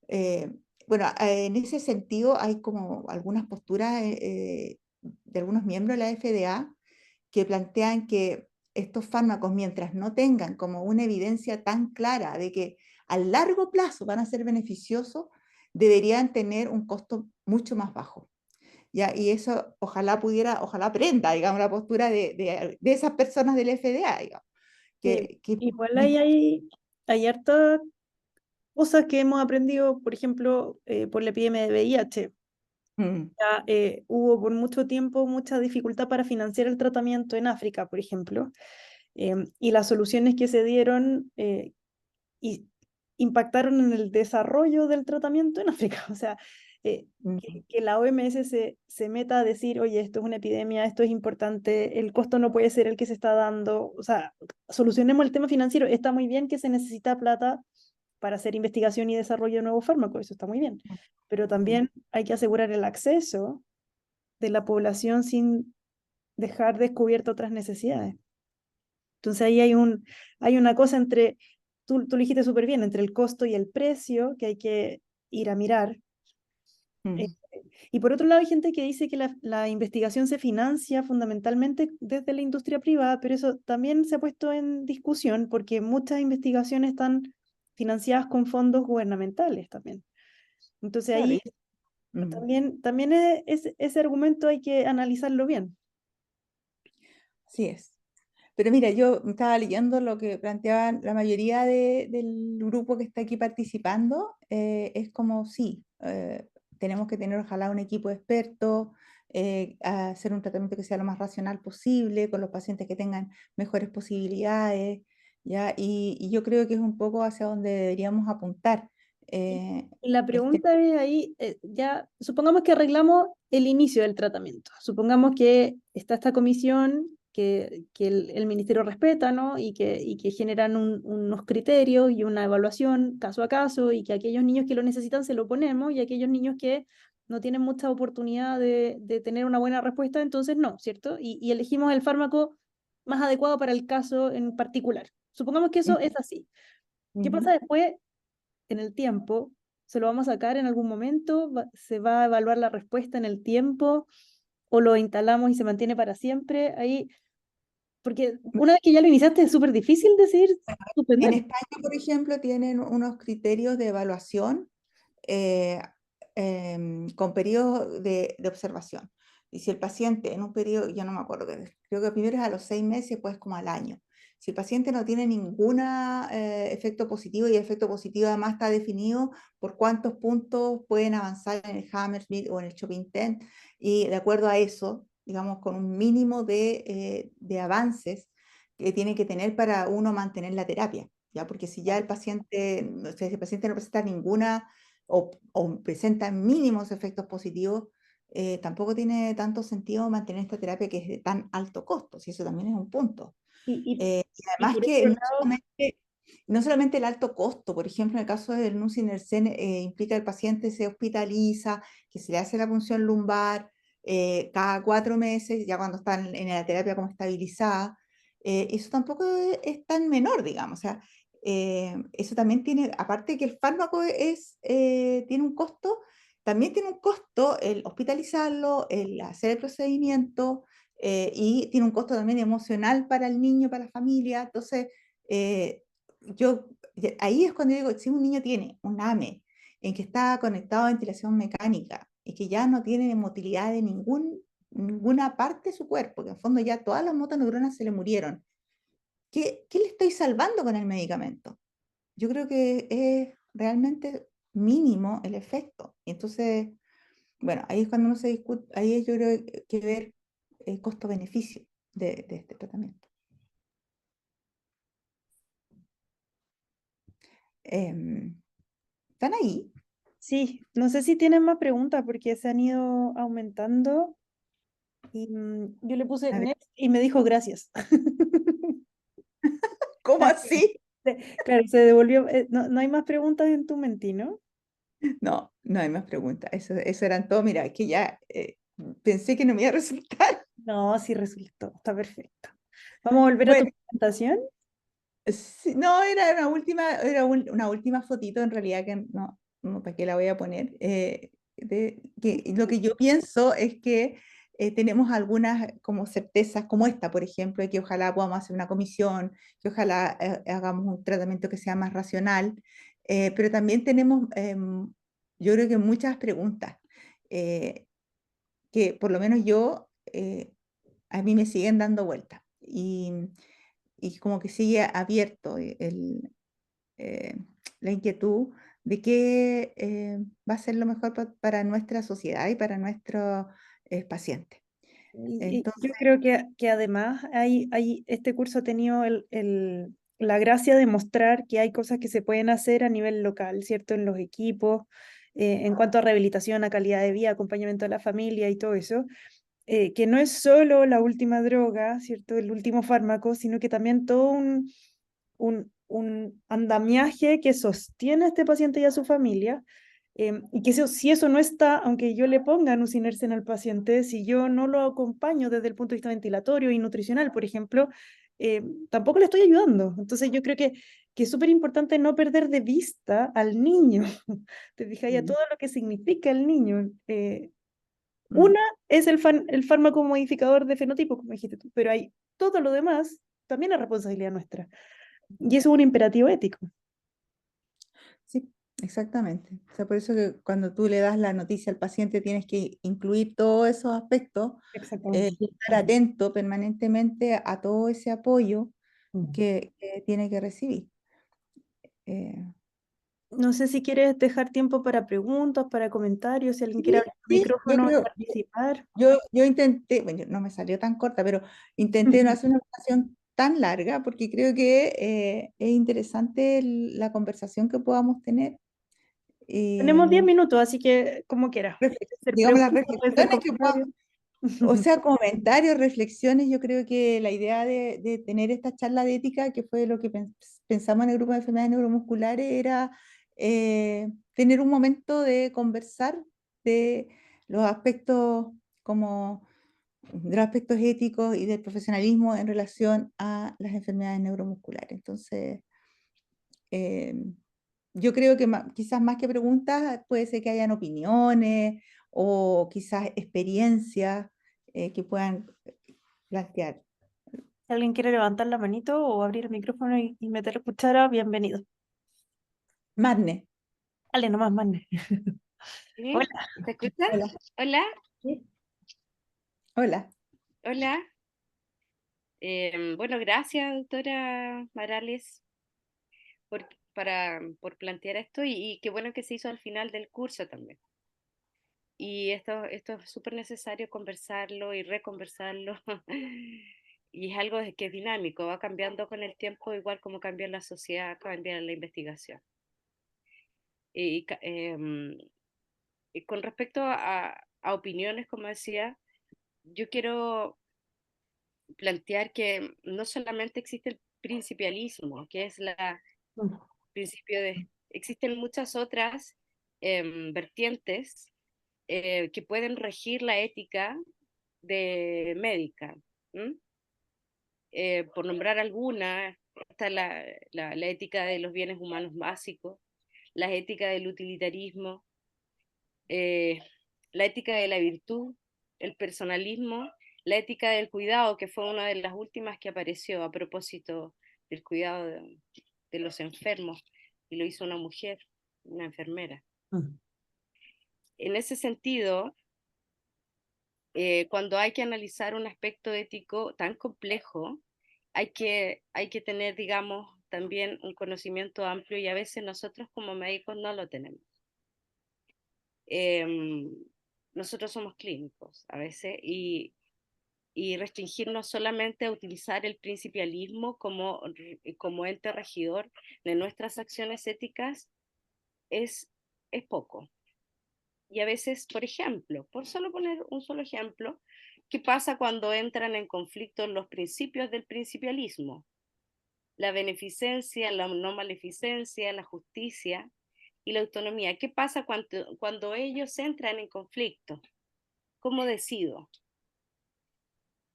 Eh, bueno, en ese sentido hay como algunas posturas de algunos miembros de la FDA que plantean que estos fármacos, mientras no tengan como una evidencia tan clara de que a largo plazo van a ser beneficiosos, deberían tener un costo mucho más bajo. ¿Ya? Y eso ojalá aprenda, digamos, la postura de esas personas del FDA, digamos, Sí, que igual no importa. hay hartas cosas que hemos aprendido, por ejemplo, por la epidemia de VIH. Mm, Ya, hubo por mucho tiempo mucha dificultad para financiar el tratamiento en África, por ejemplo, y las soluciones que se dieron y impactaron en el desarrollo del tratamiento en África. O sea, mm, que la OMS se meta a decir, oye, esto es una epidemia, esto es importante, el costo no puede ser el que se está dando. O sea, solucionemos el tema financiero. Está muy bien que se necesita plata para hacer investigación y desarrollo de nuevos fármacos, eso está muy bien. Pero mm, también hay que asegurar el acceso de la población sin dejar descubierto otras necesidades. Entonces ahí hay una cosa entre, tú lo dijiste súper bien, entre el costo y el precio que hay que ir a mirar. Eh, mm, y por otro lado hay gente que dice que la investigación se financia fundamentalmente desde la industria privada, pero eso también se ha puesto en discusión porque muchas investigaciones están financiadas con fondos gubernamentales también. Entonces claro, ahí mm. también ese argumento hay que analizarlo bien. Así es. Pero mira, yo estaba leyendo lo que planteaban la mayoría del grupo que está aquí participando. Es como, sí, tenemos que tener ojalá un equipo de expertos, hacer un tratamiento que sea lo más racional posible, con los pacientes que tengan mejores posibilidades, ¿ya? Y yo creo que es un poco hacia donde deberíamos apuntar. eh, Y la este, pregunta es ahí, ya, supongamos que arreglamos el inicio del tratamiento, supongamos que está esta comisión que el ministerio respeta, ¿no? Y que generan unos criterios y una evaluación caso a caso y que aquellos niños que lo necesitan se lo ponemos y aquellos niños que no tienen mucha oportunidad de tener una buena respuesta, entonces no, ¿cierto? Y elegimos el fármaco más adecuado para el caso en particular. Supongamos que eso ujú, es así. ¿Qué ujú. pasa después en el tiempo? ¿Se lo vamos a sacar en algún momento? ¿Se va a evaluar la respuesta en el tiempo? ¿O lo instalamos y se mantiene para siempre? Ahí, porque una vez que ya lo iniciaste es súper difícil decidir En suspender. España, por ejemplo, tienen unos criterios de evaluación. eh, con periodos de observación. Y si el paciente en un periodo, ya no me acuerdo, creo que primero es a los 6 meses, después como al año. Si el paciente no tiene ningún efecto positivo, y el efecto positivo además está definido por cuántos puntos pueden avanzar en el Hammersmith o en el Chopin-10, y de acuerdo a eso, digamos, con un mínimo de avances que tiene que tener para uno mantener la terapia, ¿ya? Porque si ya el paciente, o sea, si el paciente no presenta ninguna o presenta mínimos efectos positivos, tampoco tiene tanto sentido mantener esta terapia que es de tan alto costo, si eso también es un punto. Y, y, Y y además por que otro lado, no solamente el alto costo, por ejemplo, en el caso del nusinersen, implica que el paciente se hospitaliza, que se le hace la punción lumbar cada 4 meses, ya cuando está en la terapia como estabilizada. Eso tampoco es tan menor, digamos. O sea, eso también tiene, aparte que el fármaco tiene un costo, también tiene un costo el hospitalizarlo, el hacer el procedimiento, y tiene un costo también emocional para el niño, para la familia. Entonces, eh, ahí es cuando digo, si un niño tiene un AME en que está conectado a ventilación mecánica y que ya no tiene motilidad de ninguna parte de su cuerpo, que en fondo ya todas las motoneuronas se le murieron, ¿qué le estoy salvando con el medicamento? Yo creo que es realmente mínimo el efecto. Y entonces, bueno, ahí es cuando uno se discute, ahí yo creo que hay que ver el costo-beneficio de este tratamiento. ¿Están ahí? sí, no sé si tienen más preguntas porque se han ido aumentando y yo le puse A ver, next y me dijo gracias. ¿cómo así? Claro, se devolvió. No, no hay más preguntas en tu menti, ¿no? No, no hay más preguntas. Eso eran todo. Mira, es que ya pensé que no me iba a resultar. No, sí resultó, está perfecto. Vamos a volver a tu Bueno, presentación. sí, no, era una última fotito en realidad que no, ¿para qué la voy a poner? Lo que yo pienso es que tenemos algunas como certezas como esta, por ejemplo, de que ojalá podamos hacer una comisión, que ojalá hagamos un tratamiento que sea más racional, pero también tenemos, yo creo que muchas preguntas eh, que por lo menos a mí me siguen dando vueltas, y como que sigue abierto eh, la inquietud de qué va a ser lo mejor para nuestra sociedad y para nuestros pacientes. Y Entonces, yo creo que además este curso ha tenido la gracia de mostrar que hay cosas que se pueden hacer a nivel local, ¿cierto? En los equipos, en cuanto a rehabilitación, a calidad de vida, acompañamiento de la familia y todo eso, que no es solo la última droga, ¿cierto? El último fármaco, sino que también todo un andamiaje que sostiene a este paciente y a su familia. Y que si eso no está, aunque yo le ponga nusinersen al paciente, si yo no lo acompaño desde el punto de vista ventilatorio y nutricional, por ejemplo, tampoco le estoy ayudando. Entonces yo creo que es súper importante no perder de vista al niño. Te fijas ya mm, todo lo que significa el niño. mm, Una es el fármaco modificador de fenotipo, como dijiste tú, pero hay todo lo demás, también es responsabilidad nuestra. Y eso es un imperativo ético. sí, exactamente. O sea, por eso que cuando tú le das la noticia al paciente tienes que incluir todos esos aspectos, Exactamente. y estar atento permanentemente a todo ese apoyo Mm. que tiene que recibir. Eh, No sé si quieres dejar tiempo para preguntas, para comentarios, si alguien quiere sí, abrir el sí, yo micrófono y creo. participar. Yo intenté, bueno, no me salió tan corta, pero intenté no hacer una presentación tan larga porque creo que es interesante la conversación que podamos tener. Tenemos 10 Y, minutos, así que como quieras. Puede ser digamos, las pregunta, puede ser reflexiones que comentario. o sea, comentarios, reflexiones. Yo creo que la idea de tener esta charla de ética, que fue lo que pensamos en el grupo de enfermedades neuromusculares, era tener un momento de conversar de los aspectos como de los aspectos éticos y del profesionalismo en relación a las enfermedades neuromusculares. Entonces, eh, yo creo que quizás más que preguntas, puede ser que hayan opiniones o quizás experiencias que puedan plantear. Si alguien quiere levantar la manito o abrir el micrófono y meter cuchara, bienvenido. Marne, Dale, nomás, mande. ¿Sí? Hola. ¿Se escucha? Hola. Hola, Sí. Hola. hola. Bueno, gracias, doctora Morales, por plantear esto y qué bueno que se hizo al final del curso también. Y esto es súper necesario conversarlo y reconversarlo. Y es algo que es dinámico, va cambiando con el tiempo, igual como cambia la sociedad, cambia la investigación. Y, y con respecto a opiniones, como decía, yo quiero plantear que no solamente existe el principialismo, que es la Mm. principio de... Existen muchas otras vertientes que pueden regir la ética de médica. ¿M? Por nombrar alguna, está la ética de los bienes humanos básicos, la ética del utilitarismo, eh, la ética de la virtud, el personalismo, la ética del cuidado, que fue una de las últimas que apareció a propósito del cuidado de los enfermos, y lo hizo una mujer, una enfermera. Mm. En ese sentido, cuando hay que analizar un aspecto ético tan complejo, hay que tener, digamos, también un conocimiento amplio y a veces nosotros como médicos no lo tenemos. Eh, Nosotros somos clínicos a veces y restringirnos solamente a utilizar el principialismo como ente regidor de nuestras acciones éticas es, es poco. Y a veces, por ejemplo, por solo poner un solo ejemplo, ¿qué pasa cuando entran en conflicto los principios del principialismo? La beneficencia, la no maleficencia, la justicia y la autonomía. ¿Qué pasa cuando ellos entran en conflicto? ¿Cómo decido?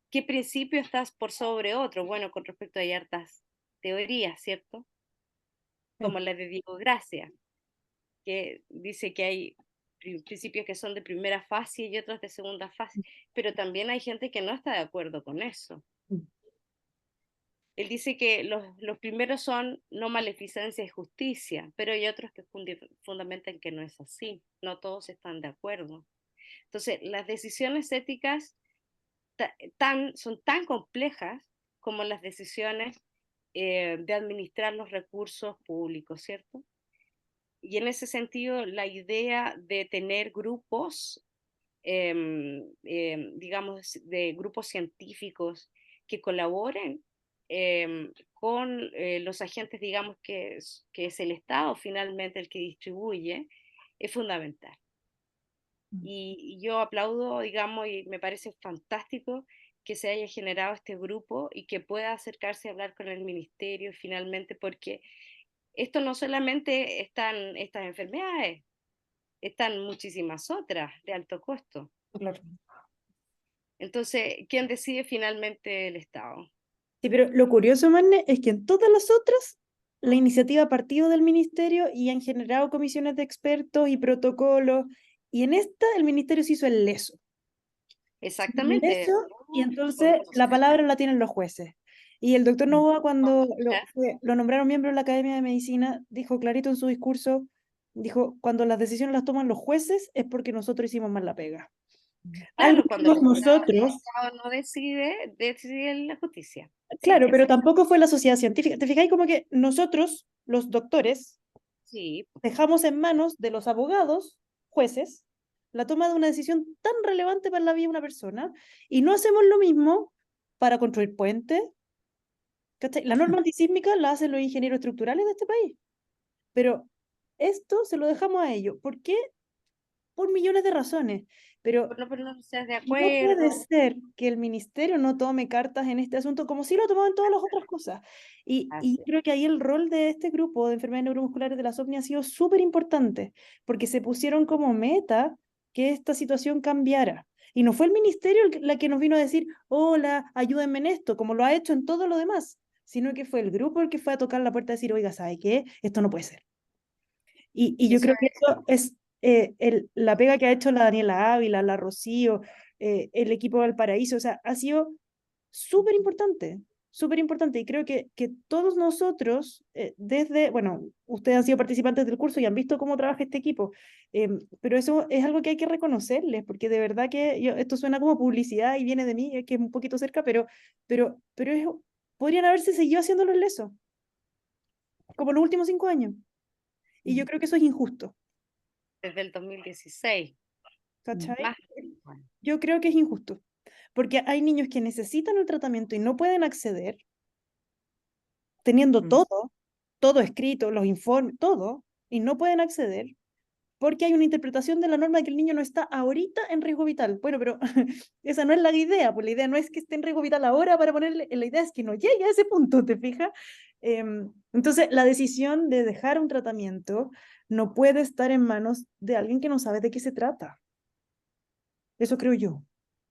¿Qué principio estás por sobre otro? Bueno, con respecto a hartas teorías, ¿cierto? Sí. Como la de Diego Gracia, que dice que hay principios que son de primera fase y otros de segunda fase, pero también hay gente que no está de acuerdo con eso. Mm. Él dice que los primeros son no maleficencia y justicia, pero hay otros que fundamentan que no es así, no todos están de acuerdo. Entonces, las decisiones éticas son tan complejas como las decisiones de administrar los recursos públicos, ¿cierto? Y en ese sentido, la idea de tener grupos, digamos, de grupos científicos que colaboren con los agentes, digamos, que es el Estado finalmente el que distribuye, es fundamental. Y yo aplaudo, digamos, y me parece fantástico que se haya generado este grupo y que pueda acercarse a hablar con el ministerio finalmente, porque esto no solamente están estas enfermedades, están muchísimas otras de alto costo. Claro. Entonces, ¿quién decide finalmente? El Estado. Sí, pero lo curioso, Marne, es que en todas las otras, la iniciativa ha partido del ministerio y han generado comisiones de expertos y protocolos, y en esta el ministerio se hizo el leso. Exactamente. Leso, y entonces la palabra la tienen los jueces. Y el doctor Novoa, cuando lo nombraron miembro de la Academia de Medicina, dijo clarito en su discurso, dijo, cuando las decisiones las toman los jueces es porque nosotros hicimos mal la pega. Algo Claro, cuando hicimos el nosotros. Estado no decide, decide la justicia. Sí, Claro, pero tampoco fue la sociedad científica. ¿Te fijáis como que nosotros, los doctores, sí, dejamos en manos de los abogados, jueces, la toma de una decisión tan relevante para la vida de una persona y no hacemos lo mismo para construir puentes? ¿Cachai? La norma antisísmica la hacen los ingenieros estructurales de este país, pero esto se lo dejamos a ellos. ¿Por qué? Por millones de razones, pero por no ponerse de no puede acuerdo. ser que el ministerio no tome cartas en este asunto como sí lo ha tomado en todas las otras cosas. Y Así. creo que ahí el rol de este grupo de enfermedades neuromusculares de la SOCNI ha sido súper importante, porque se pusieron como meta que esta situación cambiara. Y no fue el ministerio la que nos vino a decir, hola, ayúdenme en esto, como lo ha hecho en todo lo demás, sino que fue el grupo el que fue a tocar la puerta a decir, oiga, ¿sabe qué? Esto no puede ser. Y yo Eso creo que eso es la pega que ha hecho la Daniela Ávila, la Rocío, el equipo de Valparaíso, o sea, ha sido súper importante. súper importante y creo que todos nosotros, bueno, ustedes han sido participantes del curso y han visto cómo trabaja este equipo, pero eso es algo que hay que reconocerles, porque de verdad que esto suena como publicidad y viene de mí, que es un poquito cerca, pero podrían haberse seguido haciéndolo en Leso, como los últimos 5 años. Y yo creo que eso es injusto, Desde el 2016, ¿cachai? más. Bueno, Yo creo que es injusto, porque hay niños que necesitan el tratamiento y no pueden acceder, teniendo Mm. todo escrito, los informes, todo, y no pueden acceder porque hay una interpretación de la norma de que el niño no está ahorita en riesgo vital. Bueno, pero esa no es la idea, pues la idea no es que esté en riesgo vital ahora para ponerle, la idea es que no llegue a ese punto, ¿te fijas? Entonces, la decisión de dejar un tratamiento no puede estar en manos de alguien que no sabe de qué se trata. Eso creo yo.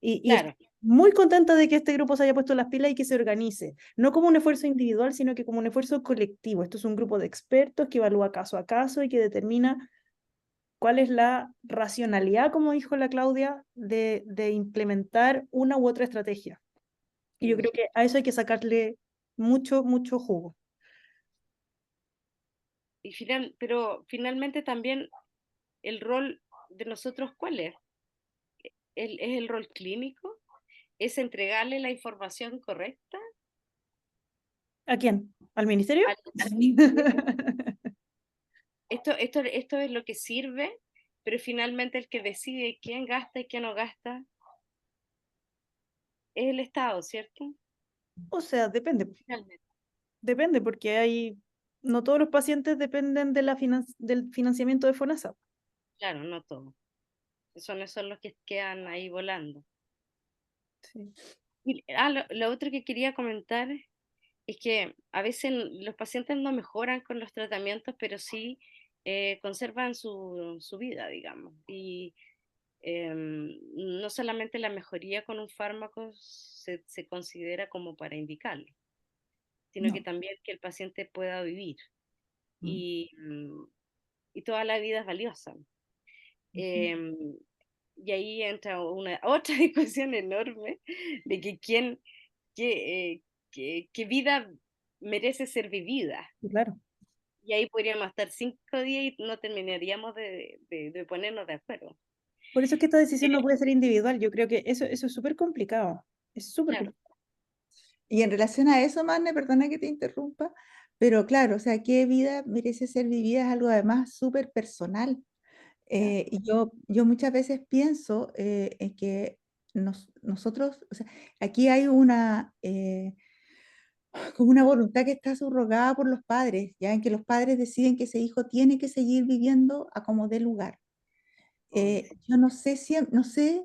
Y estoy claro, muy contenta de que este grupo se haya puesto las pilas y que se organice, no como un esfuerzo individual, sino que como un esfuerzo colectivo. Esto es un grupo de expertos que evalúa caso a caso y que determina cuál es la racionalidad, como dijo la Claudia, de implementar una u otra estrategia. Y yo creo que a eso hay que sacarle mucho, mucho jugo. pero finalmente también el rol de nosotros, ¿cuál es? ¿Es el rol clínico? ¿Es entregarle la información correcta ¿A quién? ¿Al ministerio? al ministerio? Esto es lo que sirve, pero finalmente el que decide quién gasta y quién no gasta es el Estado, ¿cierto? O sea, depende. Finalmente, Depende, porque no todos los pacientes dependen del financiamiento de FONASA. claro, no todo. Son los que quedan ahí volando. Sí. Lo otro que quería comentar es que a veces los pacientes no mejoran con los tratamientos, pero sí conservan su vida, digamos. Y no solamente la mejoría con un fármaco se considera como para indicarlo, sino que No. también que el paciente pueda vivir. Mm. Y, y toda la vida es valiosa. Ujú. Em, y ahí entra una otra discusión enorme de que qué vida merece ser vivida. Sí, claro. Y ahí podríamos estar 5 días y no terminaríamos de ponernos de acuerdo. Por eso es que esta decisión no Eh, puede ser individual. Yo creo que eso es súper complicado. Es súper claro, complicado. Y en relación a eso, Marne, perdona que te interrumpa, pero claro, o sea, qué vida merece ser vivida es algo además súper personal. claro. Y yo muchas veces pienso en que nosotros, o sea, aquí hay como una voluntad que está subrogada por los padres, ya en que los padres deciden que ese hijo tiene que seguir viviendo a como dé lugar. Obvio. Yo no sé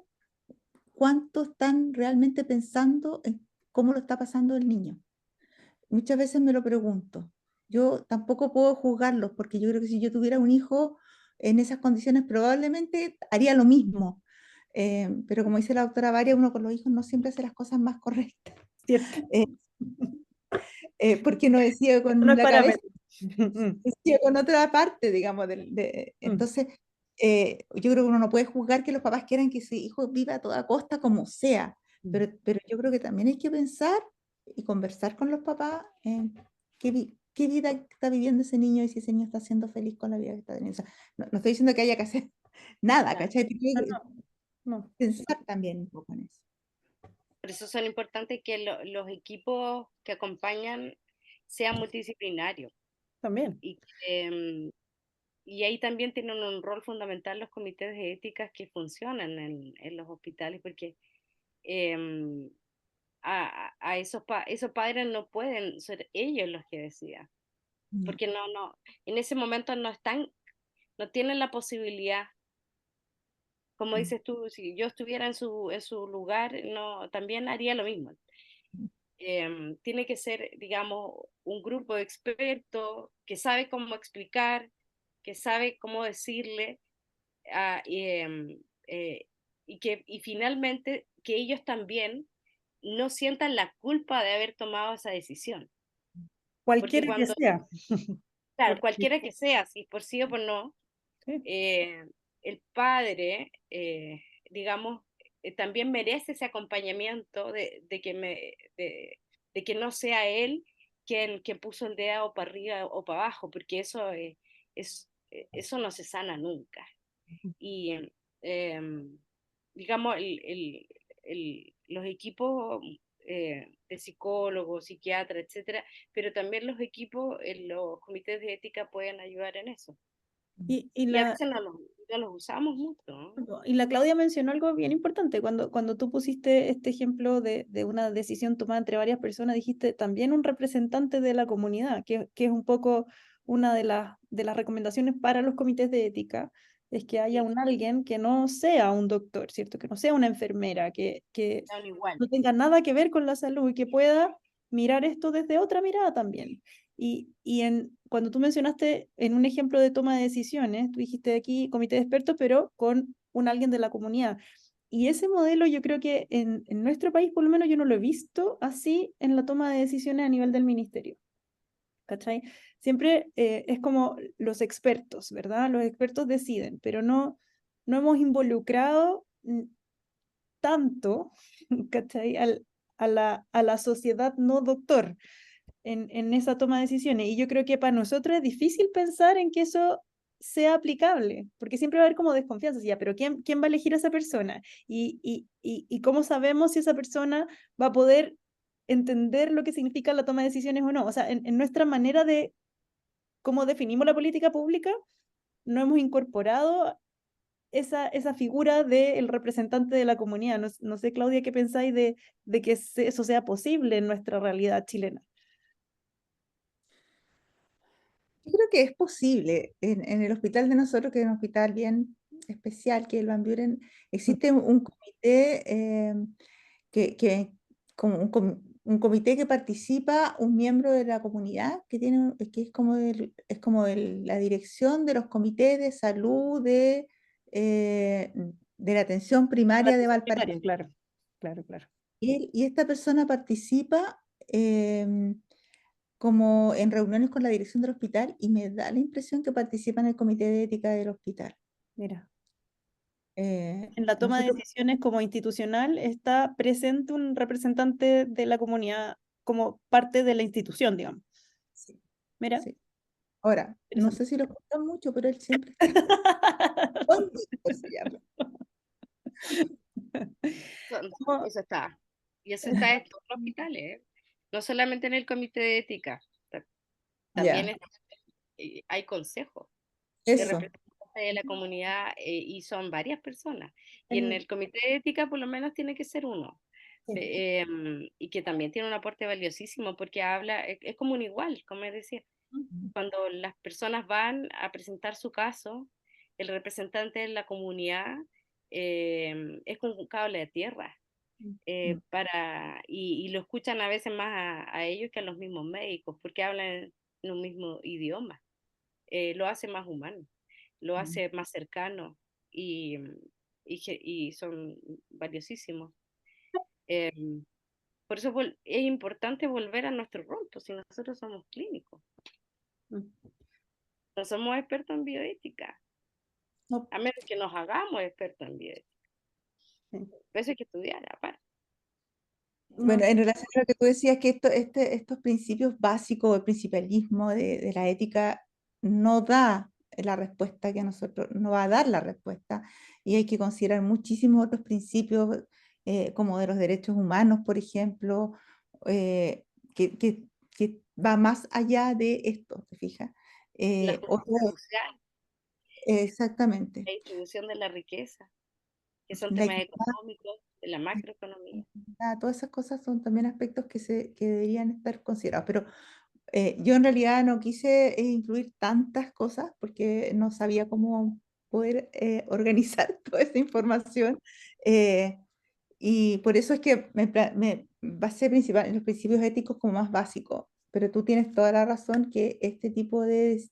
cuánto están realmente pensando en cómo lo está pasando el niño. Muchas veces me lo pregunto. Yo tampoco puedo juzgarlos porque yo creo que si yo tuviera un hijo en esas condiciones probablemente haría lo mismo. Pero como dice la doctora Varia, uno con los hijos no siempre hace las cosas más correctas. Cierto. Eh, porque no decide No con es la cabeza, parámetro. decide con otra parte, digamos. Mm. Entonces, yo creo que uno no puede juzgar que los papás quieran que su hijo viva a toda costa como sea. Mm. Pero yo creo que también hay que pensar y conversar con los papás en qué vida está viviendo ese niño y si ese niño está siendo feliz con la vida que está teniendo. O sea, no estoy diciendo que haya que hacer nada, Claro. ¿cachai? Pero No, creo que no. pensar también un poco en eso. Por eso son importantes que los equipos que acompañan sean multidisciplinarios. También. Y, y ahí también tienen un rol fundamental los comités de éticas que funcionan en los hospitales, porque em, esos padres no pueden ser ellos los que decidan, No. porque en ese momento no tienen la posibilidad, como Mm. dices tú, si yo estuviera en su lugar, no, también haría lo mismo. Tiene que ser, digamos, un grupo de expertos que sabe cómo explicar, que sabe cómo decirle, ah, y, y finalmente que ellos también no sientan la culpa de haber tomado esa decisión. Porque Cualquiera que cuando, sea. claro, Porque, cualquiera que sea, si por sí o por no, sí. el padre, digamos, también merece ese acompañamiento de que que no sea él quien puso el dedo para arriba o para abajo, porque eso no se sana nunca. Y digamos, los equipos de psicólogos, psiquiatras, etcétera, pero también los equipos, los comités de ética pueden ayudar en eso. Y Y a la, veces no los usamos mucho, ¿no? y la Claudia mencionó algo bien importante, cuando tú pusiste este ejemplo de una decisión tomada entre varias personas, dijiste también un representante de la comunidad, que es un poco una de las recomendaciones para los comités de ética, es que haya Sí, un alguien que no sea un doctor, ¿cierto? Que no sea una enfermera, que son igual. no tenga nada que ver con la salud y que pueda mirar esto desde otra mirada también. Cuando tú mencionaste en un ejemplo de toma de decisiones, tú dijiste aquí comité de expertos, pero con un alguien de la comunidad. Y ese modelo yo creo que en nuestro país, por lo menos yo no lo he visto así en la toma de decisiones a nivel del ministerio. ¿Cachai? Siempre es como los expertos, ¿verdad? Los expertos deciden, pero no hemos involucrado tanto, ¿cachai? A la sociedad no doctor en esa toma de decisiones. Y yo creo que para nosotros es difícil pensar en que eso sea aplicable, porque siempre va a haber como desconfianza, ya, pero ¿quién va a elegir a esa persona? Y cómo sabemos si esa persona va a poder entender lo que significa la toma de decisiones o no. O sea, en nuestra manera de cómo definimos la política pública, no hemos incorporado esa figura del representante de la comunidad. No sé, Claudia, ¿qué pensáis de que eso sea posible en nuestra realidad chilena? Yo creo que es posible. En el hospital de nosotros, que es un hospital bien especial, que es el Van Buren, existe un comité que como un comité que participa un miembro de la comunidad que tiene, que es como la dirección de los comités de salud de la atención La primaria de atención Valparaíso. primaria, claro, claro, claro. Y esta persona participa como en reuniones con la dirección del hospital y me da la impresión que participa en el comité de ética del hospital. Mira, en la toma de Nosotros, decisiones como institucional está presente un representante de la comunidad como parte de la institución, digamos. sí, Mira, sí. Ahora, no interesante. sé si lo escuchan mucho, pero él siempre está. Juan Víctor se llama. No, Eso está. Y eso está en todos los hospitales, ¿eh? No solamente en el comité de ética, también Ya, hay consejos de eso. representantes de la comunidad y son varias personas. Y en en- el comité de ética por lo menos tiene que ser uno. sí. Y que también tiene un aporte valiosísimo porque habla, es como un igual, como decía, cuando las personas van a presentar su caso, el representante de la comunidad es como un cable de tierra. Y lo escuchan a veces más a ellos que a los mismos médicos, porque hablan en un mismo idioma. Lo hace más humano, lo hace más cercano y, y son valiosísimos. Eh, por eso es importante volver a nuestro rol, pues si nosotros somos clínicos, no somos expertos en bioética, No, a menos que nos hagamos expertos en bioética. sí. Por eso hay que estudiar, aparte. No, Bueno, en relación a lo que tú decías, que estos principios básicos, el principialismo de la ética, no da la respuesta que a nosotros, no va a dar la respuesta. Y hay que considerar muchísimos otros principios, como de los derechos humanos, por ejemplo, eh, que, que- que va más allá de esto, ¿te fijas? La Otro, justicia social, exactamente. la distribución de la riqueza, que son La temas equidad, económicos, de la macroeconomía. todas esas cosas son también aspectos que deberían estar considerados. Pero yo en realidad no quise incluir tantas cosas porque no sabía cómo poder organizar toda esa información. eh, y por eso es que me basé principal en los principios éticos como más básicos. Pero tú tienes toda la razón que este tipo de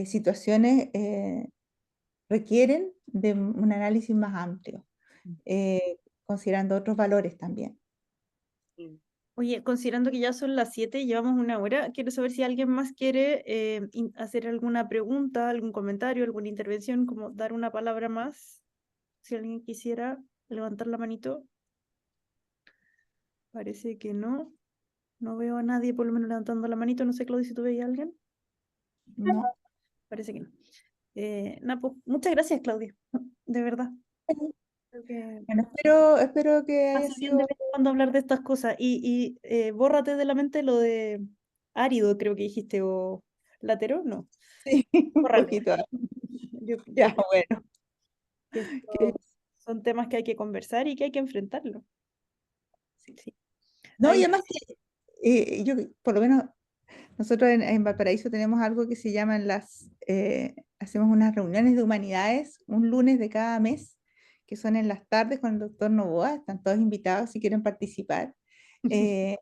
situaciones requieren de un análisis más amplio, considerando otros valores también. Mm. oye, considerando que ya son las 7 y llevamos una hora, quiero saber si alguien más quiere hacer alguna pregunta, algún comentario, alguna intervención, como dar una palabra más. Si alguien quisiera levantar la manito, parece que no. No veo a nadie por lo menos levantando la manito. No sé, Claudia, si tú veías a alguien. ¿no? Parece que no. Pues, muchas gracias, Claudia. De verdad. Creo que Bueno, espero que haya hace bien de sido... vez en cuando hablar de estas cosas. Y bórrate de la mente lo de árido, creo que dijiste, o latero, no. Sí, un Bórralo. poquito. Yo Ya, creo bueno. que que- estos son temas que hay que conversar y que hay que enfrentarlo. Sí, sí. No, y Ahí, además que yo, por lo menos, nosotros en Valparaíso tenemos algo que se llaman hacemos unas reuniones de humanidades un lunes de cada mes, que son en las tardes con el doctor Novoa, están todos invitados si quieren participar. Eh,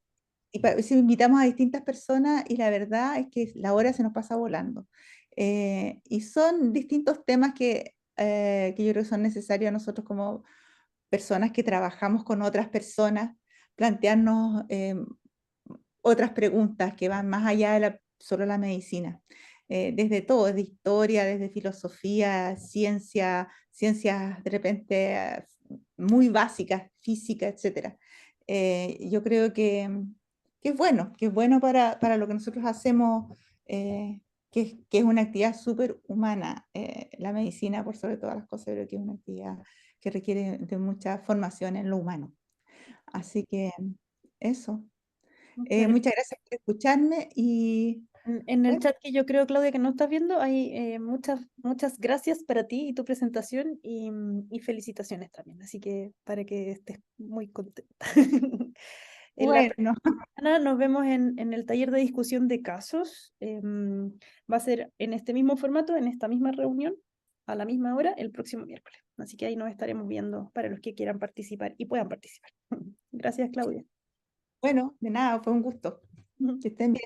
sí, invitamos a distintas personas y la verdad es que la hora se nos pasa volando. Y son distintos temas que yo creo que son necesarios a nosotros como personas que trabajamos con otras personas, plantearnos otras preguntas que van más allá de solo la medicina. Desde todo, desde historia, desde filosofía, ciencia, ciencias de repente muy básicas, física, etc. Yo creo que es bueno para lo que nosotros hacemos, que es una actividad súper humana. La medicina, por sobre todas las cosas, creo que es una actividad que requiere de mucha formación en lo humano. Así que eso. muchas gracias. Muchas gracias por escucharme y En el bueno, chat que yo creo, Claudia, que no estás viendo, hay muchas gracias para ti y tu presentación y felicitaciones también. Así que para que estés muy contenta. En la bueno, semana nos vemos en el taller de discusión de casos. Va a ser en este mismo formato, en esta misma reunión, a la misma hora, el próximo miércoles. Así que ahí nos estaremos viendo para los que quieran participar y puedan participar. Gracias, Claudia. bueno, de nada, fue un gusto. Que estén bien.